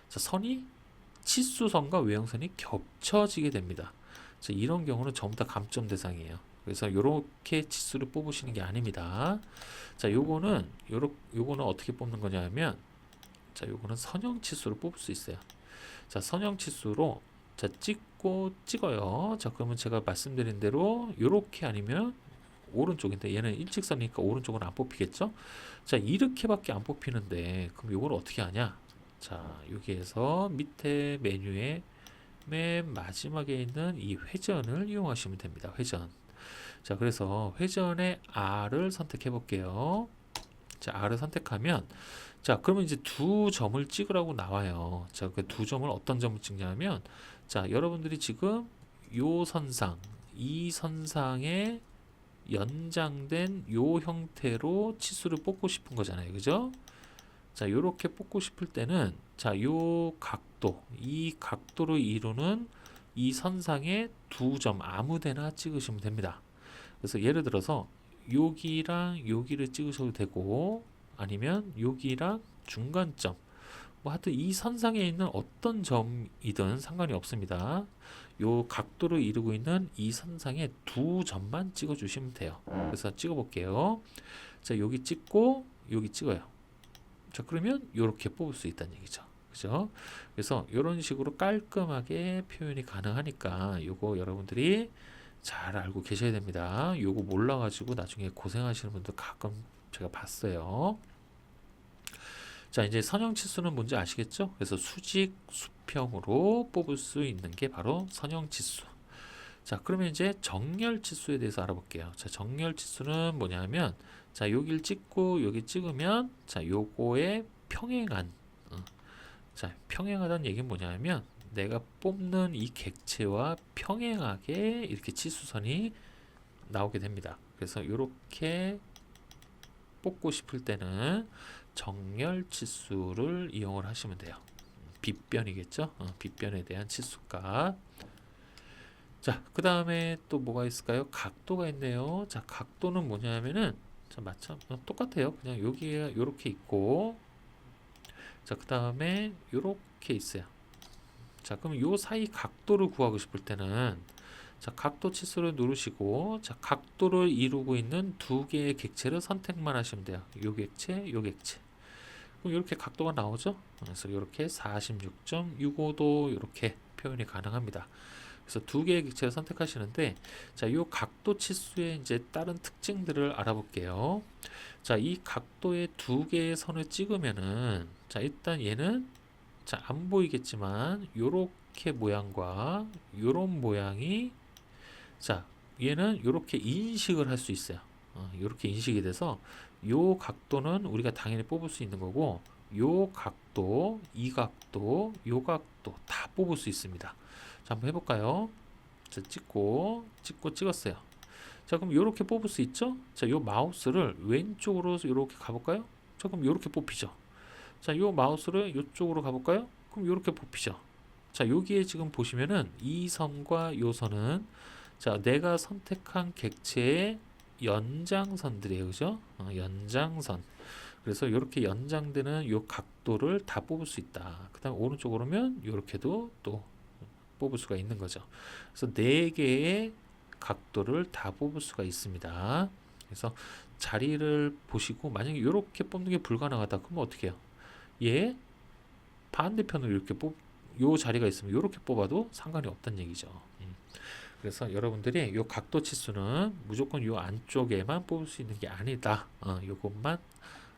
A: 자, 선이 치수선과 외형선이 겹쳐지게 됩니다. 자, 이런 경우는 전부 다 감점 대상이에요. 그래서 이렇게 치수를 뽑으시는 게 아닙니다. 자, 요거는 어떻게 뽑는 거냐 하면 자, 요거는 선형 치수로 뽑을 수 있어요. 자, 선형 치수로 자, 찍고 찍어요. 자, 그러면 제가 말씀드린 대로 요렇게 아니면 오른쪽인데 얘는 일직선이니까 오른쪽은 안 뽑히겠죠? 자, 이렇게밖에 안 뽑히는데 그럼 요걸 어떻게 하냐? 자, 여기에서 밑에 메뉴에 맨 마지막에 있는 이 회전을 이용하시면 됩니다. 회전. 자, 그래서 회전의 R을 선택해 볼게요. 자, R을 선택하면 자, 그러면 이제 두 점을 찍으라고 나와요. 자, 그 두 점을 어떤 점을 찍냐면 자, 여러분들이 지금 요 선상, 이 선상에 연장된 요 형태로 치수를 뽑고 싶은 거잖아요. 그죠? 자, 요렇게 뽑고 싶을 때는 자, 요 각도, 이 각도를 이루는 이 선상에 두 점 아무 데나 찍으시면 됩니다. 그래서 예를 들어서 여기랑 여기를 찍으셔도 되고 아니면 여기랑 중간점 뭐 하여튼 이 선상에 있는 어떤 점이든 상관이 없습니다. 요 각도를 이루고 있는 이 선상에 두 점만 찍어 주시면 돼요. 그래서 찍어 볼게요. 자, 여기 찍고 여기 찍어요. 자, 그러면 이렇게 뽑을 수 있다는 얘기죠. 그죠? 그래서 이런 식으로 깔끔하게 표현이 가능하니까 요거 여러분들이 잘 알고 계셔야 됩니다. 요거 몰라가지고 나중에 고생하시는 분들 가끔 제가 봤어요. 자, 이제 선형 치수는 뭔지 아시겠죠? 그래서 수직, 수평으로 뽑을 수 있는 게 바로 선형 치수. 자, 그러면 이제 정렬 치수에 대해서 알아볼게요. 자, 정렬 치수는 뭐냐면 자, 여기를 찍고 여기 찍으면 자, 요거에 평행한 자, 평행하다는 얘기는 뭐냐면 내가 뽑는 이 객체와 평행하게 이렇게 치수선이 나오게 됩니다. 그래서 이렇게 뽑고 싶을 때는 정렬 치수를 이용을 하시면 돼요. 빗변이겠죠? 빗변에 대한 치수값. 자, 그 다음에 또 뭐가 있을까요? 각도가 있네요. 자, 각도는 뭐냐면은 자, 마찬 똑같아요. 그냥 여기가 이렇게 있고 자, 그 다음에 이렇게 있어요. 자, 그럼 요 사이 각도를 구하고 싶을 때는 자, 각도 치수를 누르시고 자, 각도를 이루고 있는 두 개의 객체를 선택만 하시면 돼요. 요 객체, 요 객체. 그럼 이렇게 각도가 나오죠? 그래서 이렇게 46.65도 이렇게 표현이 가능합니다. 그래서 두 개의 객체를 선택하시는데, 자, 이 각도 치수의 이제 다른 특징들을 알아볼게요. 자, 이 각도의 두 개의 선을 찍으면은, 자, 일단 얘는, 자, 안 보이겠지만, 요렇게 모양과 요런 모양이, 자, 얘는 요렇게 인식을 할 수 있어요. 요렇게 인식이 돼서, 요 각도는 우리가 당연히 뽑을 수 있는 거고, 요 각도, 이 각도, 요 각도 다 뽑을 수 있습니다. 자, 한번 해볼까요? 자, 찍었어요. 자, 그럼 요렇게 뽑을 수 있죠? 자, 요 마우스를 왼쪽으로 요렇게 가볼까요? 자, 그럼 요렇게 뽑히죠. 자, 요 마우스를 요쪽으로 가볼까요? 그럼 요렇게 뽑히죠. 자, 여기에 지금 보시면은 이 선과 요 선은, 자, 내가 선택한 객체의 연장선들이에요. 그죠? 연장선. 그래서 이렇게 연장되는 요 각도를 다 뽑을 수 있다. 그 다음 오른쪽으로 오면 이렇게도 또 뽑을 수가 있는 거죠. 그래서 네 개의 각도를 다 뽑을 수가 있습니다. 그래서 자리를 보시고 만약에 이렇게 뽑는 게 불가능하다. 그러면 어떻게 해요? 얘 반대편으로 이렇게 요 자리가 있으면 이렇게 뽑아도 상관이 없다는 얘기죠. 그래서 여러분들이 요 각도 치수는 무조건 요 안쪽에만 뽑을 수 있는 게 아니다. 요것만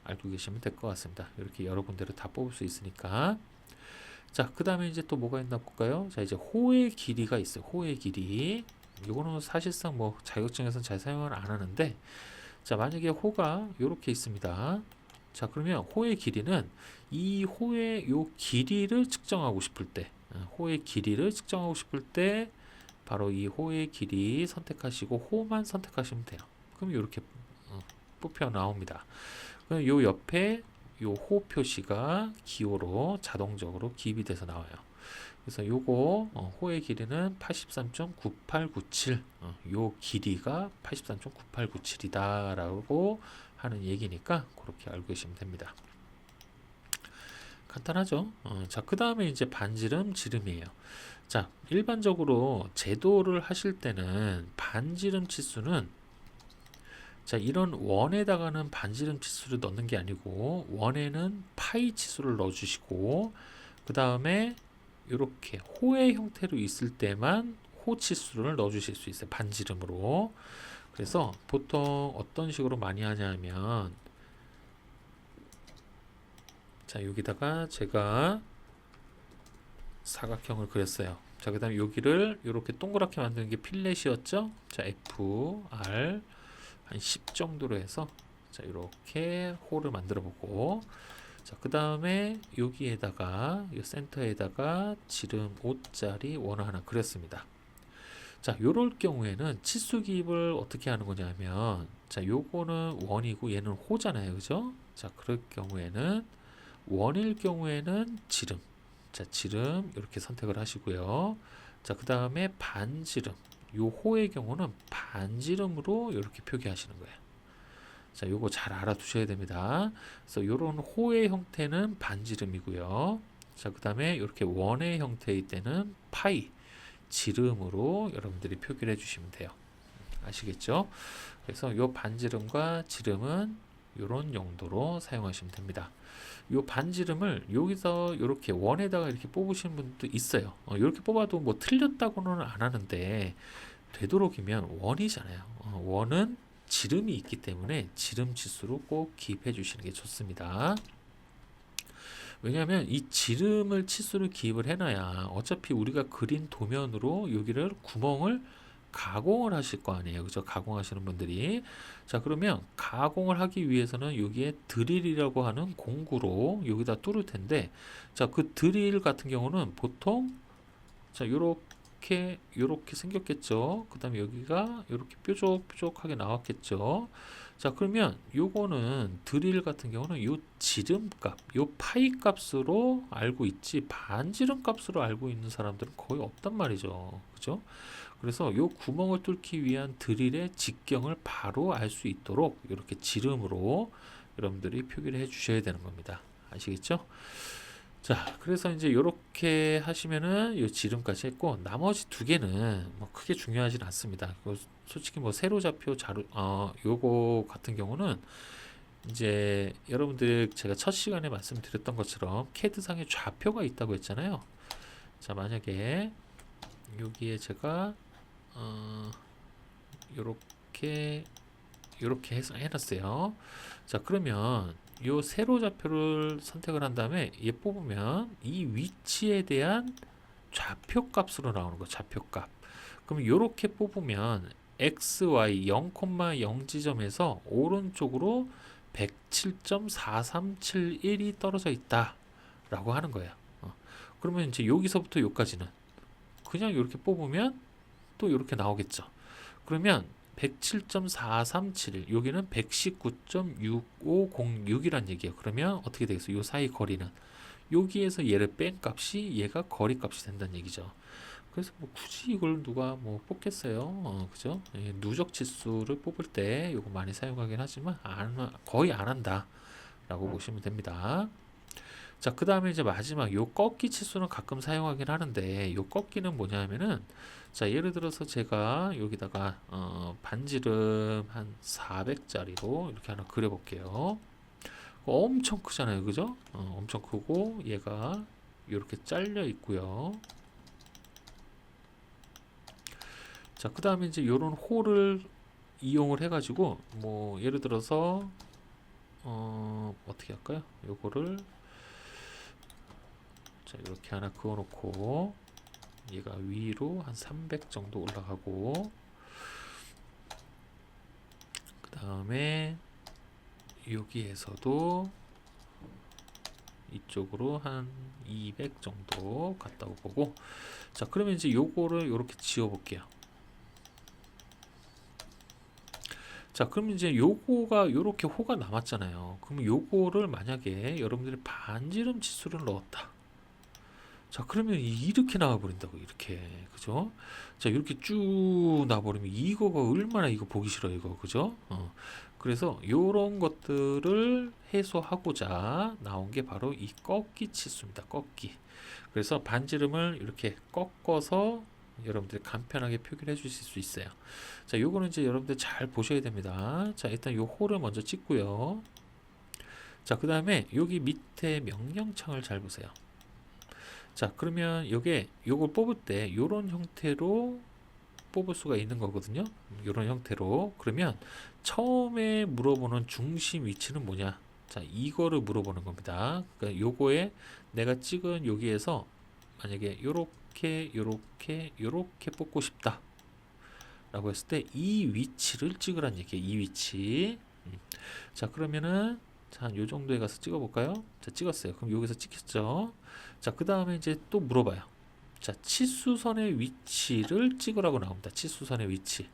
A: 알고 계시면 될 것 같습니다. 이렇게 여러분들을 다 뽑을 수 있으니까. 자, 그 다음에 이제 또 뭐가 있나 볼까요? 자, 이제 호의 길이가 있어요. 호의 길이. 요거는 사실상 뭐 자격증에서는 잘 사용을 안 하는데, 자, 만약에 호가 요렇게 있습니다. 자, 그러면 호의 길이는 이 호의 요 길이를 측정하고 싶을 때, 호의 길이를 측정하고 싶을 때 바로 이 호의 길이 선택하시고 호만 선택하시면 돼요. 그럼 이렇게 뽑혀 나옵니다. 그럼 요 옆에 요 호 표시가 기호로 자동적으로 기입이 돼서 나와요. 그래서 요거 호의 길이는 83.9897, 요 길이가 83.9897이다 라고 하는 얘기니까 그렇게 알고 계시면 됩니다. 간단하죠? 자, 그 다음에 이제 반지름, 지름이에요. 자, 일반적으로 제도를 하실 때는 반지름 치수는, 자, 이런 원에다가는 반지름 치수를 넣는 게 아니고 원에는 파이 치수를 넣어주시고, 그 다음에 이렇게 호의 형태로 있을 때만 호 치수를 넣어주실 수 있어요. 반지름으로. 그래서 보통 어떤 식으로 많이 하냐면, 자, 여기다가 제가 사각형을 그렸어요. 자, 그 다음에 여기를 이렇게 동그랗게 만드는 게 필렛이었죠. 자, FR 한 10 정도로 해서, 자, 이렇게 홀을 만들어 보고, 자, 그 다음에 여기에다가 이 센터에다가 지름 5짜리 원을 하나 그렸습니다. 자, 요럴 경우에는 치수 기입을 어떻게 하는 거냐면, 자, 요거는 원이고 얘는 호잖아요. 그죠? 자, 그럴 경우에는 원일 경우에는 지름, 자, 지름 이렇게 선택을 하시고요. 자, 그 다음에 반지름, 요 호의 경우는 반지름으로 이렇게 표기하시는 거예요. 자, 요거 잘 알아두셔야 됩니다. 그래서 요런 호의 형태는 반지름이고요. 자, 그 다음에 이렇게 원의 형태일 때는 파이, 지름으로 여러분들이 표기를 해주시면 돼요. 아시겠죠? 그래서 요 반지름과 지름은 요런 용도로 사용하시면 됩니다. 요 반지름을 여기서 이렇게 원에다가 이렇게 뽑으시는 분도 있어요. 이렇게 뽑아도 뭐 틀렸다고는 안 하는데, 되도록이면 원이잖아요. 원은 지름이 있기 때문에 지름 치수로 꼭 기입해 주시는 게 좋습니다. 왜냐하면 이 지름을 치수를 기입을 해놔야 어차피 우리가 그린 도면으로 여기를 구멍을 가공을 하실 거 아니에요. 그죠? 가공하시는 분들이. 자, 그러면 가공을 하기 위해서는 여기에 드릴이라고 하는 공구로 여기다 뚫을 텐데, 자, 그 드릴 같은 경우는 보통, 자, 요렇게 생겼겠죠. 그 다음에 여기가 이렇게 뾰족뾰족하게 나왔겠죠. 자, 그러면 요거는 드릴 같은 경우는 요 지름값, 요 파이 값으로 알고 있지 반지름 값으로 알고 있는 사람들은 거의 없단 말이죠. 그죠? 그래서 요 구멍을 뚫기 위한 드릴의 직경을 바로 알 수 있도록 이렇게 지름으로 여러분들이 표기를 해 주셔야 되는 겁니다. 아시겠죠? 자, 그래서 이제 이렇게 하시면은 요 지름까지 했고, 나머지 두 개는 뭐 크게 중요하진 않습니다. 솔직히 뭐 세로좌표 자료, 요거 같은 경우는 이제 여러분들 제가 첫 시간에 말씀드렸던 것처럼 캐드상에 좌표가 있다고 했잖아요. 자, 만약에 여기에 제가 요렇게 해서 해놨어요. 자, 그러면 요 세로 좌표를 선택을 한 다음에 얘 뽑으면 이 위치에 대한 좌표 값으로 나오는 거, 좌표 값. 그럼 요렇게 뽑으면 x, y 0,0 지점에서 오른쪽으로 107.4371이 떨어져 있다 라고 하는 거예요. 그러면 이제 여기서부터 여기까지는 그냥 이렇게 뽑으면 또 이렇게 나오겠죠. 그러면 107.4371 여기는 119.6506이란 얘기예요. 그러면 어떻게 되겠어요? 요 사이 거리는 여기에서 얘를 뺀 값이 얘가 거리 값이 된다는 얘기죠. 그래서 뭐 굳이 이걸 누가 뭐 뽑겠어요? 그죠? 누적 치수를 뽑을 때 이거 많이 사용하긴 하지만 거의 안 한다 라고 보시면 됩니다. 자, 그 다음에 이제 마지막 요 꺾기 치수는 가끔 사용하긴 하는데 요 꺾기는 뭐냐면은 자, 예를 들어서 제가 여기다가 반지름 한 400짜리로 이렇게 하나 그려볼게요. 엄청 크잖아요, 그죠? 엄청 크고 얘가 이렇게 잘려 있고요. 자, 그 다음에 이제 요런 홀을 이용을 해가지고 뭐 예를 들어서 어떻게 할까요? 요거를 자, 이렇게 하나 그어놓고 얘가 위로 한 300 정도 올라가고 그 다음에 여기에서도 이쪽으로 한 200 정도 갔다고 보고 자, 그러면 이제 요거를 이렇게 지워 볼게요. 자, 그럼 이제 요거가 요렇게 호가 남았잖아요. 그럼 요거를 만약에 여러분들이 반지름 치수를 넣었다. 자, 그러면 이렇게 나와버린다고, 이렇게. 그죠? 자, 이렇게 쭉 나와버리면 이거가 얼마나 이거 보기 싫어요, 이거. 그죠? 그래서 요런 것들을 해소하고자 나온 게 바로 이 꺾기 치수입니다, 꺾기. 그래서 반지름을 이렇게 꺾어서 여러분들이 간편하게 표기를 해주실 수 있어요. 자, 요거는 이제 여러분들 잘 보셔야 됩니다. 자, 일단 요 홀을 먼저 찍고요. 자, 그 다음에 여기 밑에 명령창을 잘 보세요. 자, 그러면 요걸 뽑을 때 요런 형태로 뽑을 수가 있는 거거든요. 요런 형태로. 그러면 처음에 물어보는 중심 위치는 뭐냐? 자, 이거를 물어보는 겁니다. 그러니까 요거에 내가 찍은 여기에서 만약에 요렇게 뽑고 싶다 라고 했을 때 이 위치를 찍으란 얘기예요. 이 위치. 자, 그러면은 자, 요 정도에 가서 찍어 볼까요? 자, 찍었어요. 그럼 여기서 찍혔죠. 자, 그 다음에 이제 또 물어봐요. 자, 치수선의 위치를 찍으라고 나옵니다. 치수선의 위치.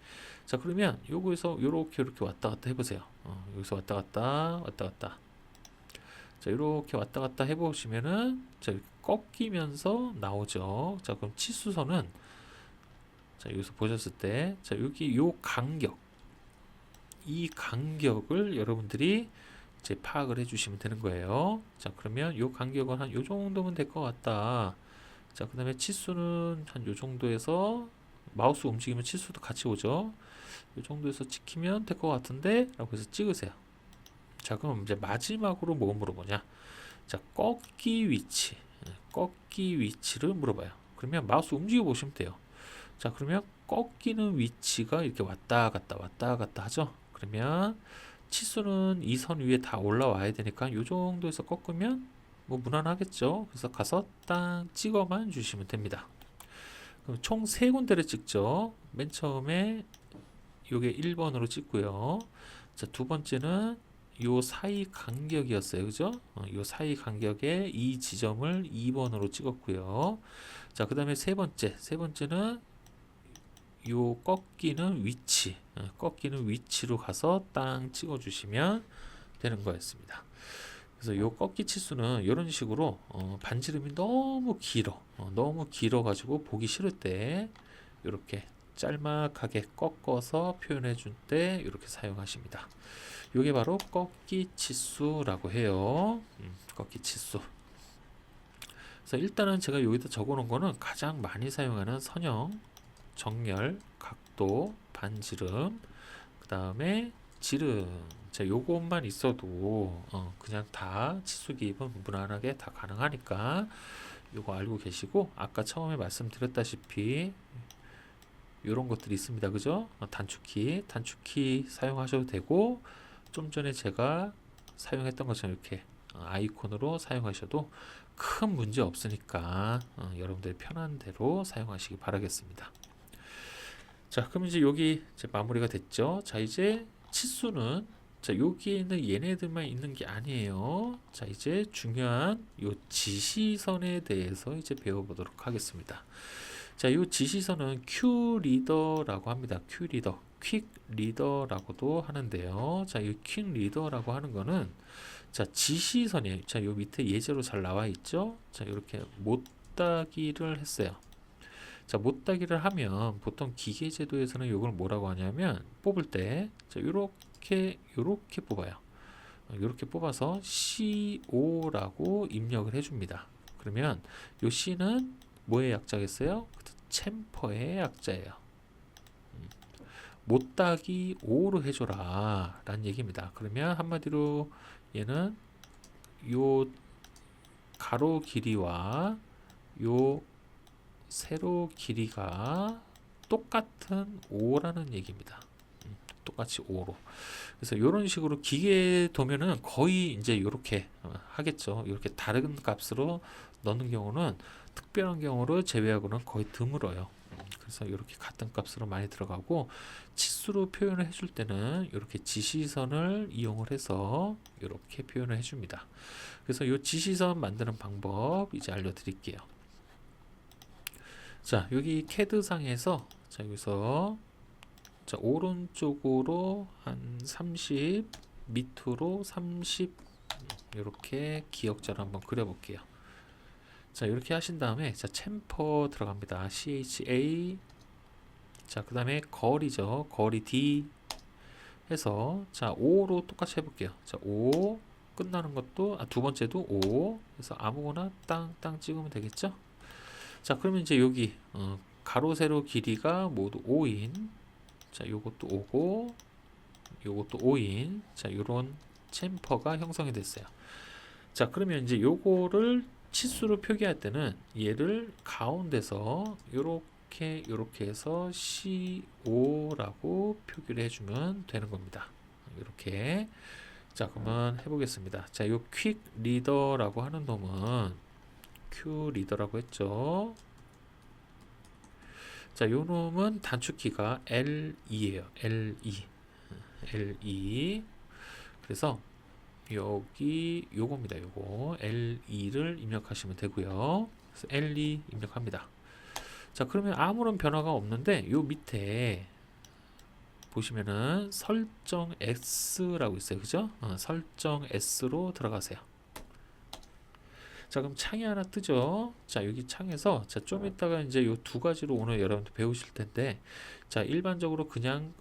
A: 자, 그러면 요거에서 요렇게 왔다 갔다 해보세요. 여기서 왔다 갔다. 자, 이렇게 왔다 갔다 해보시면은 자, 이렇게 꺾이면서 나오죠. 자, 그럼 치수선은 자, 여기서 보셨을 때 자, 여기 요 간격 이 간격을 여러분들이 이제 파악을 해주시면 되는 거예요. 자, 그러면 요 간격은 한 요 정도면 될 것 같다. 자, 그 다음에 치수는 한 요 정도에서 마우스 움직이면 치수도 같이 오죠. 요 정도에서 찍히면 될 것 같은데 라고 해서 찍으세요. 자, 그럼 이제 마지막으로 뭐 물어보냐? 자, 꺾기 위치를 물어봐요. 그러면 마우스 움직여 보시면 돼요. 자, 그러면 꺾이는 위치가 이렇게 왔다 갔다 하죠. 그러면 치수는 이 선 위에 다 올라와야 되니까 이 정도에서 꺾으면 뭐 무난하겠죠. 그래서 가서 딱 찍어만 주시면 됩니다. 그럼 총 3군데를 찍죠. 맨 처음에 요게 1번으로 찍고요. 자, 두 번째는 요 사이 간격이었어요. 그죠? 요 사이 간격에 이 지점을 2번으로 찍었고요. 자, 그 다음에 세 번째는 요 꺾이는 위치로 가서 땅 찍어 주시면 되는 거였습니다. 그래서 요 꺾기 치수는 이런 식으로 반지름이 너무 길어 가지고 보기 싫을 때 이렇게 짤막하게 꺾어서 표현해 줄 때 이렇게 사용하십니다. 요게 바로 꺾기 치수라고 해요. 꺾기 치수. 그래서 일단은 제가 여기다 적어 놓은 거는 가장 많이 사용하는 선형, 정렬, 각도, 반지름, 그 다음에 지름. 자, 요것만 있어도 그냥 다 치수 기입은 무난하게 다 가능하니까 요거 알고 계시고, 아까 처음에 말씀드렸다시피 요런 것들이 있습니다. 그죠? 단축키 사용하셔도 되고, 좀 전에 제가 사용했던 것처럼 이렇게 아이콘으로 사용하셔도 큰 문제 없으니까 여러분들이 편한 대로 사용하시기 바라겠습니다. 자, 그럼 이제 여기 이제 마무리가 됐죠. 자, 이제 치수는, 자, 여기에는 얘네들만 있는 게 아니에요. 자, 이제 중요한 요 지시선에 대해서 이제 배워보도록 하겠습니다. 자, 요 지시선은 큐 리더라고 합니다. 큐 리더, 퀵 리더라고도 하는데요. 자, 이 퀵 리더라고 하는 거는, 자, 지시선이에요. 자, 요 밑에 예제로 잘 나와 있죠. 자, 이렇게 못따기를 했어요. 자, 못따기를 하면 보통 기계제도에서는 이걸 뭐라고 하냐면, 뽑을 때, 자, 요렇게 뽑아요. 요렇게 뽑아서 CO 라고 입력을 해줍니다. 그러면 요 C는 뭐의 약자겠어요? 챔퍼의 약자예요. 못따기 5로 해줘라 라는 얘기입니다. 그러면 한마디로 얘는 요 가로 길이와 요 세로 길이가 똑같은 5라는 얘기입니다. 똑같이 5로. 그래서 이런 식으로 기계 도면은 거의 이제 이렇게 하겠죠. 이렇게 다른 값으로 넣는 경우는, 특별한 경우를 제외하고는 거의 드물어요. 그래서 이렇게 같은 값으로 많이 들어가고, 치수로 표현을 해줄 때는 이렇게 지시선을 이용을 해서 이렇게 표현을 해줍니다. 그래서 이 지시선 만드는 방법 이제 알려드릴게요. 자, 여기 캐드 상에서, 자, 여기서, 자, 오른쪽으로 한 30, 밑으로 30, 이렇게 기역자를 한번 그려볼게요. 자, 이렇게 하신 다음에, 자, 챔퍼 들어갑니다. CHA. 자, 그 다음에 거리죠. 거리 D 해서, 자, 5로 똑같이 해볼게요. 자, 5 끝나는 것도, 두 번째도 5. 그래서 아무거나 땅 찍으면 되겠죠? 자, 그러면 이제 여기 가로 세로 길이가 모두 5인, 자, 요것도 5고 요것도 5인, 자, 요런 챔퍼가 형성이 됐어요. 자, 그러면 이제 요거를 치수로 표기할 때는 얘를 가운데서 요렇게 해서 CO 라고 표기를 해주면 되는 겁니다. 이렇게. 자, 그러면 해보겠습니다. 자, 요 퀵 리더라고 하는 놈은 Q 리더라고 했죠. 자, 요 놈은 단축키가 L2예요. L2. 그래서 여기 요겁니다. 요거 L2를 입력하시면 되고요. 그래서 L2 입력합니다. 자, 그러면 아무런 변화가 없는데 요 밑에 보시면은 설정 S라고 있어요. 그죠? 설정 S로 들어가세요. 자, 그럼 창이 하나 뜨죠. 자, 여기 창에서, 자, 좀 이따가 이제 요 두 가지로 오늘 여러분들 배우실 텐데, 자, 일반적으로 그냥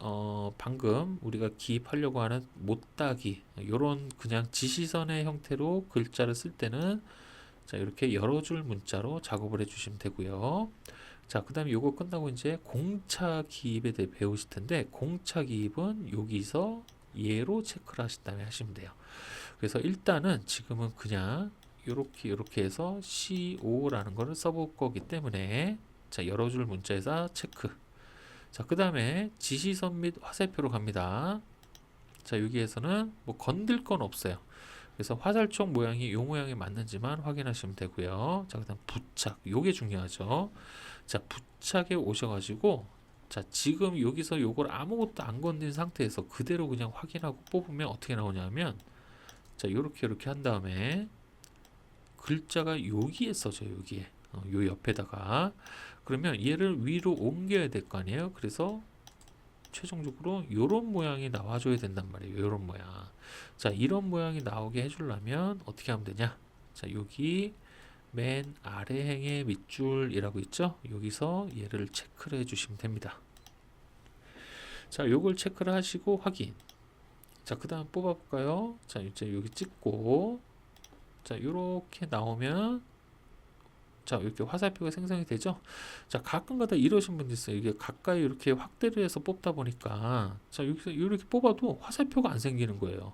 A: 방금 우리가 기입하려고 하는 못따기, 요런 그냥 지시선의 형태로 글자를 쓸 때는, 자, 이렇게 여러 줄 문자로 작업을 해주시면 되고요. 자, 그 다음에 요거 끝나고 이제 공차 기입에 대해 배우실 텐데, 공차 기입은 여기서 얘로 체크를 하신 다음에 하시면 돼요. 그래서 일단은 지금은 그냥 요렇게 해서 CO 라는 거를 써볼 거기 때문에, 자, 여러 줄 문자에서 체크. 자, 그 다음에 지시선 및 화살표로 갑니다. 자, 여기에서는 뭐 건들 건 없어요. 그래서 화살촉 모양이 요 모양에 맞는지만 확인하시면 되고요. 자, 그 다음 부착. 요게 중요하죠. 자, 부착에 오셔가지고, 자, 지금 여기서 요걸 아무것도 안 건든 상태에서 그대로 그냥 확인하고 뽑으면 어떻게 나오냐면, 자, 요렇게 한 다음에 글자가 여기에 써져요. 여기에. 요 옆에다가. 그러면 얘를 위로 옮겨야 될 거 아니에요. 그래서 최종적으로 요런 모양이 나와줘야 된단 말이에요. 요런 모양. 자, 이런 모양이 나오게 해주려면 어떻게 하면 되냐. 자, 여기 맨 아래 행의 밑줄이라고 있죠. 여기서 얘를 체크를 해주시면 됩니다. 자, 요걸 체크를 하시고 확인. 자, 그 다음 뽑아볼까요? 자, 이제 여기 찍고, 자, 요렇게 나오면, 자, 이렇게 화살표가 생성이 되죠? 자, 가끔가다 이러신 분들 있어요. 이게 가까이 이렇게 확대를 해서 뽑다 보니까, 자, 여기서 이렇게 뽑아도 화살표가 안 생기는 거예요.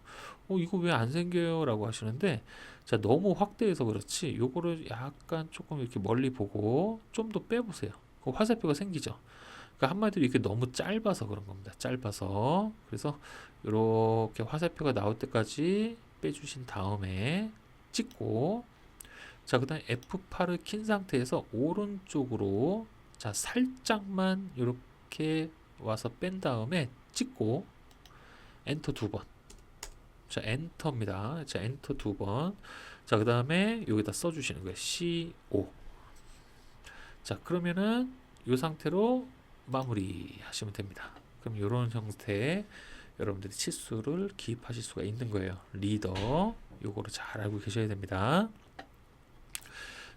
A: 이거 왜 안 생겨요? 라고 하시는데, 자, 너무 확대해서 그렇지, 요거를 약간 조금 이렇게 멀리 보고, 좀 더 빼보세요. 그 화살표가 생기죠? 그러니까 한마디로 이렇게 너무 짧아서 그런 겁니다. 짧아서. 그래서 이렇게 화살표가 나올 때까지 빼주신 다음에 찍고, 자, 그 다음에 F8을 킨 상태에서 오른쪽으로, 자, 살짝만 이렇게 와서 뺀 다음에 찍고 엔터 두 번. 자, 엔터입니다. 자, 엔터 두 번. 자, 그 다음에 여기다 써주시는 거예요. CO. 자, 그러면은 이 상태로 마무리 하시면 됩니다. 그럼 이런 형태의 여러분들이 치수를 기입하실 수가 있는 거예요. 리더. 요거를 잘 알고 계셔야 됩니다.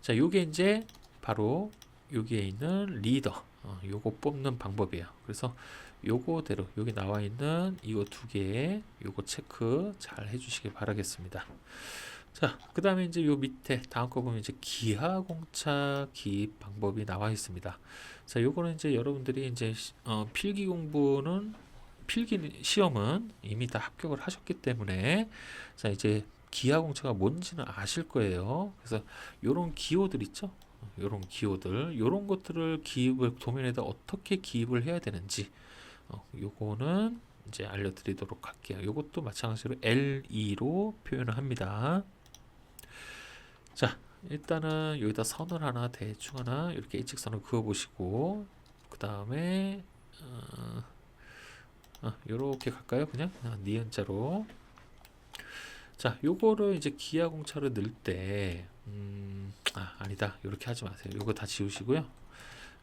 A: 자, 요게 이제 바로 여기에 있는 리더, 요거 뽑는 방법이에요. 그래서 요거대로 여기 나와 있는 이거 두 개, 요거 체크 잘 해주시길 바라겠습니다. 자, 그 다음에 이제 요 밑에 다음 거 보면 이제 기하공차 기입 방법이 나와 있습니다. 자, 요거는 이제 여러분들이 이제 필기 공부는 필기 시험은 이미 다 합격을 하셨기 때문에, 자, 이제 기하공차가 뭔지는 아실 거예요. 그래서 요런 기호들 있죠? 요런 기호들, 요런 것들을 기입을 도면에다 어떻게 기입을 해야 되는지, 요거는 이제 알려드리도록 할게요. 요것도 마찬가지로 L2로 표현을 합니다. 자, 일단은 여기다 선을 하나 대충 하나 이렇게 일직선을 그어 보시고, 그 다음에 요렇게 갈까요? 그냥 니은자로. 자, 요거를 이제 기하공차를 넣을 때, 아니다. 요렇게 하지 마세요. 요거 다 지우시고요.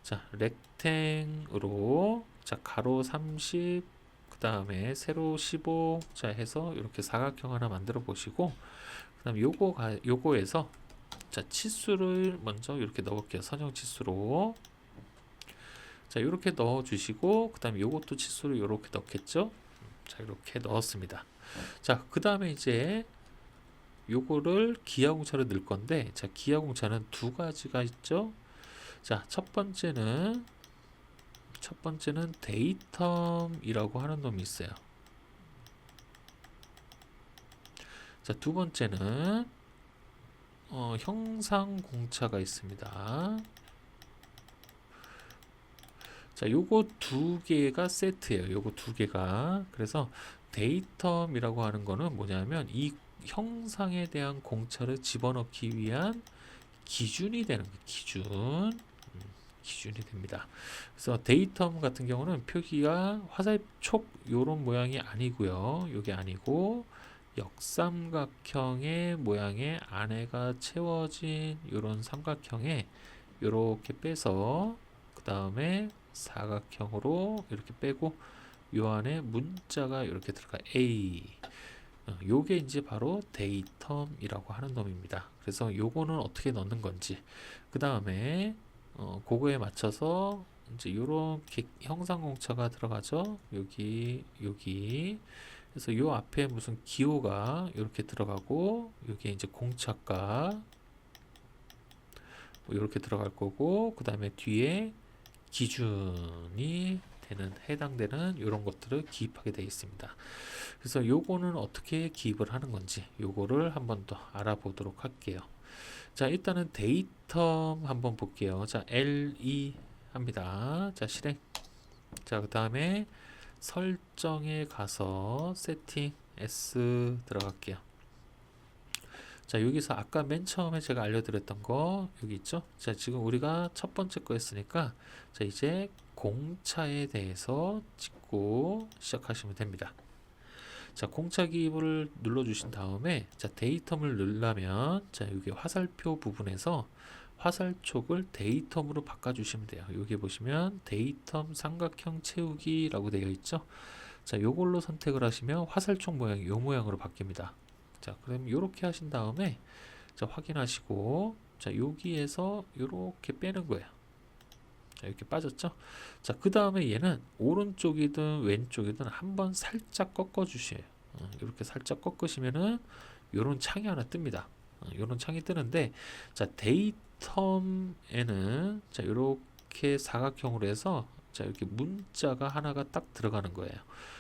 A: 자, 렉탱으로, 자, 가로 30, 그 다음에 세로 15, 자, 해서 이렇게 사각형 하나 만들어 보시고, 그 다음 요거에서, 자, 치수를 먼저 이렇게 넣을게요. 선형 치수로. 자, 이렇게 넣어 주시고, 그 다음에 요것도 치수를 이렇게 넣겠죠? 자, 이렇게 넣었습니다. 자, 그 다음에 이제 요거를 기하공차로 넣을 건데, 자, 기하공차는 두 가지가 있죠. 자, 첫 번째는 데이텀이라고 하는 놈이 있어요. 자, 두 번째는 형상공차가 있습니다. 자, 요거 두 개가 세트예요. 요거 두 개가. 그래서 데이텀이라고 하는 거는 뭐냐면 이 형상에 대한 공차를 집어넣기 위한 기준이 되는 거예요. 기준이 됩니다. 그래서 데이텀 같은 경우는 표기가 화살촉 요런 모양이 아니고요. 요게 아니고 역삼각형의 모양의 안에가 채워진 요런 삼각형에 요렇게 빼서 그 다음에 사각형으로 이렇게 빼고 요 안에 문자가 이렇게 들어가 A. 요게 이제 바로 데이텀이라고 하는 놈입니다. 그래서 요거는 어떻게 넣는 건지, 그 다음에 그거에 맞춰서 이제 요렇게 형상공차가 들어가죠. 여기 그래서 요 앞에 무슨 기호가 이렇게 들어가고, 요게 이제 공차가 이렇게 들어갈 거고, 그 다음에 뒤에 기준이 되는 해당되는 이런 것들을 기입하게 되어 있습니다. 그래서 요거는 어떻게 기입을 하는 건지 요거를 한번 더 알아보도록 할게요. 자, 일단은 데이텀 한번 볼게요. 자, L2 합니다. 자, 실행. 자, 그 다음에 설정에 가서 세팅 S 들어갈게요. 자, 여기서 아까 맨 처음에 제가 알려드렸던 거 여기 있죠. 자, 지금 우리가 첫 번째 거 했으니까, 자, 이제 공차에 대해서 찍고 시작하시면 됩니다. 자, 공차 기입을 눌러주신 다음에, 자, 데이텀을 누르면, 자, 여기 화살표 부분에서 화살촉을 데이텀으로 바꿔주시면 돼요. 여기 보시면 데이텀 삼각형 채우기라고 되어 있죠. 자, 요걸로 선택을 하시면 화살촉 모양이 요 모양으로 바뀝니다. 자, 그럼 요렇게 하신 다음에, 자, 확인하시고, 자, 여기에서 요렇게 빼는 거예요. 자, 이렇게 빠졌죠? 자, 그 다음에 얘는 오른쪽이든 왼쪽이든 한번 살짝 꺾어 주셔요. 이렇게 살짝 꺾으시면은 요런 창이 하나 뜹니다. 요런 창이 뜨는데, 자, 데이텀 데이텀에는 자 이렇게 사각형으로 해서 자 이렇게 문자가 하나가 딱 들어가는 거예요.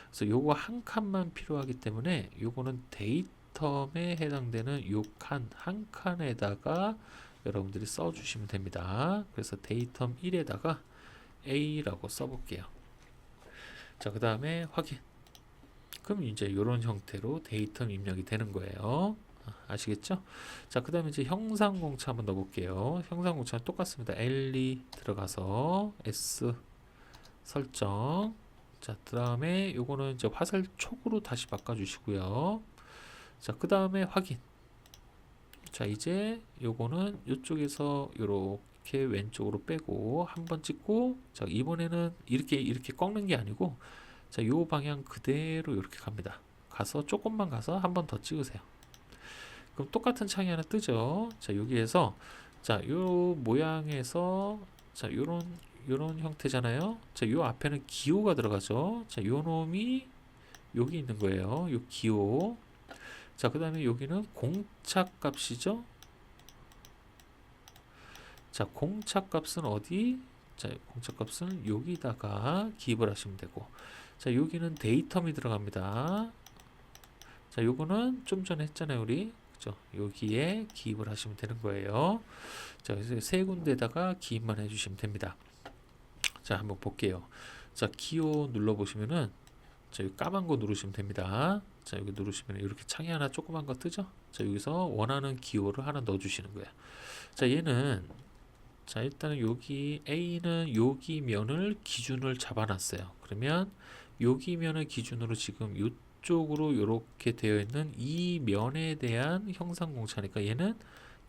A: 그래서 요거 한 칸만 필요하기 때문에 요거는 데이텀에 해당되는 요 한 칸에다가 여러분들이 써주시면 됩니다. 그래서 데이텀 1에다가 A라고 써볼게요. 자, 그 다음에 확인. 그럼 이제 이런 형태로 데이터 입력이 되는 거예요. 아시겠죠? 자, 그 다음에 이제 형상공차 한번 넣어볼게요. 형상공차는 똑같습니다. L2 들어가서 S 설정. 자, 그 다음에 요거는 이제 화살 촉으로 다시 바꿔주시고요. 자, 그 다음에 확인. 자, 이제 요거는 이쪽에서 요렇게 왼쪽으로 빼고 한번 찍고, 자, 이번에는 이렇게 꺾는 게 아니고, 자, 요 방향 그대로 이렇게 갑니다. 가서 조금만 가서 한 번 더 찍으세요. 그럼 똑같은 창이 하나 뜨죠. 자, 여기에서 자, 요 모양에서 자, 요런 형태잖아요. 자, 요 앞에는 기호가 들어가죠. 자, 요 놈이 여기 있는 거예요. 요 기호. 자, 그 다음에 여기는 공차 값이죠. 자, 공차 값은 어디? 자, 공차 값은 여기다가 기입을 하시면 되고, 자, 여기는 데이텀이 들어갑니다. 자, 요거는 좀 전에 했잖아요, 우리. 그죠? 여기에 기입을 하시면 되는 거예요. 자, 그래서 세 군데다가 기입만 해주시면 됩니다. 자, 한번 볼게요. 자, 기호 눌러보시면은, 자, 여기 까만 거 누르시면 됩니다. 자, 여기 누르시면 이렇게 창이 하나 조그만 거 뜨죠? 자, 여기서 원하는 기호를 하나 넣어주시는 거예요. 자, 얘는, 자, 일단은 여기 A는 여기 면을 기준을 잡아놨어요. 그러면 여기 면을 기준으로 지금 이쪽으로 이렇게 되어 있는 이 면에 대한 형상 공차니까 얘는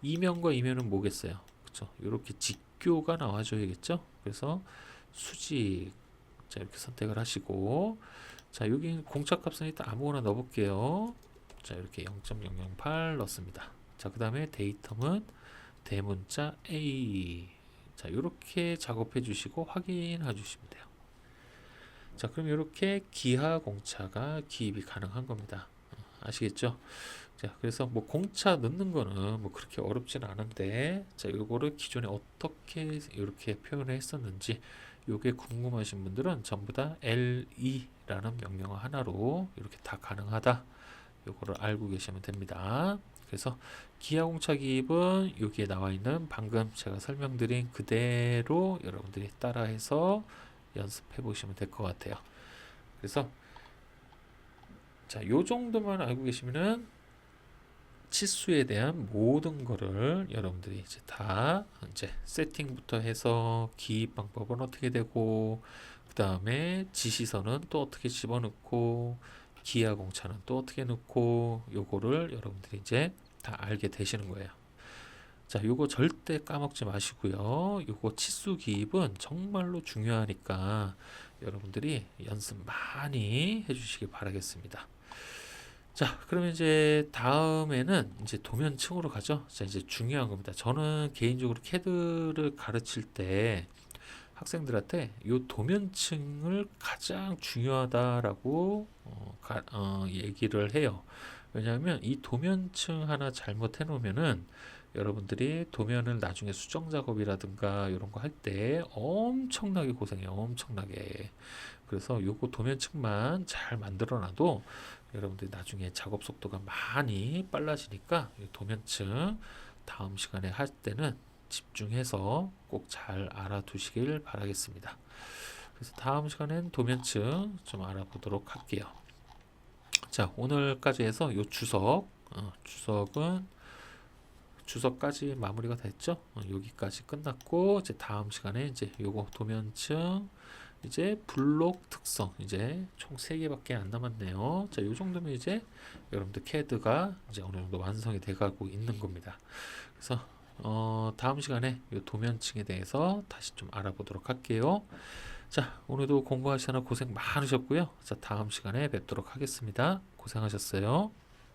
A: 이 면과 이 면은 뭐겠어요? 그렇죠? 이렇게 직교가 나와줘야겠죠? 그래서 수직, 자, 이렇게 선택을 하시고, 자, 여기 공차 값은 일단 아무거나 넣어볼게요. 자, 이렇게 0.008 넣습니다. 자, 그 다음에 데이텀은 대문자 A. 자, 이렇게 작업해 주시고 확인해 주시면 돼요. 자, 그럼 이렇게 기하 공차가 기입이 가능한 겁니다. 아시겠죠? 자, 그래서 뭐 공차 넣는 거는 뭐 그렇게 어렵지는 않은데, 자, 요거를 기존에 어떻게 이렇게 표현을 했었는지 요게 궁금하신 분들은 전부 다 L2라는 명령어 하나로 이렇게 다 가능하다. 요거를 알고 계시면 됩니다. 그래서 기하공차 기입은 여기에 나와 있는 방금 제가 설명드린 그대로 여러분들이 따라해서 연습해 보시면 될 것 같아요. 그래서 자, 요 정도만 알고 계시면은 치수에 대한 모든 거를 여러분들이 이제 다 이제 세팅부터 해서 기입 방법은 어떻게 되고, 그 다음에 지시선은 또 어떻게 집어넣고, 기하 공차는 또 어떻게 넣고, 요거를 여러분들이 이제 다 알게 되시는 거예요. 자, 요거 절대 까먹지 마시고요. 요거 치수 기입은 정말로 중요하니까 여러분들이 연습 많이 해주시기 바라겠습니다. 자, 그러면 이제 다음에는 이제 도면층으로 가죠. 자, 이제 중요한 겁니다. 저는 개인적으로 CAD를 가르칠 때 학생들한테 이 도면층을 가장 중요하다라고 얘기를 해요. 왜냐하면 이 도면층 하나 잘못해 놓으면은 여러분들이 도면을 나중에 수정 작업이라든가 이런 거 할 때 엄청나게 고생해요. 엄청나게. 그래서 요거 도면층만 잘 만들어 놔도 여러분들이 나중에 작업 속도가 많이 빨라지니까 이 도면층 다음 시간에 할 때는 집중해서 꼭 잘 알아두시길 바라겠습니다. 그래서 다음 시간엔 도면층 좀 알아보도록 할게요. 자, 오늘까지 해서 요 주석까지 마무리가 됐죠. 여기까지 끝났고, 이제 다음 시간에 이제 요거 도면층 이제 블록 특성 이제 총 3개밖에 안 남았네요. 자, 요 정도면 이제 여러분들 CAD가 이제 어느 정도 완성이 돼 가고 있는 겁니다. 그래서 다음 시간에 요 도면층에 대해서 다시 좀 알아보도록 할게요. 자, 오늘도 공부하시느라 고생 많으셨고요. 자, 다음 시간에 뵙도록 하겠습니다. 고생하셨어요.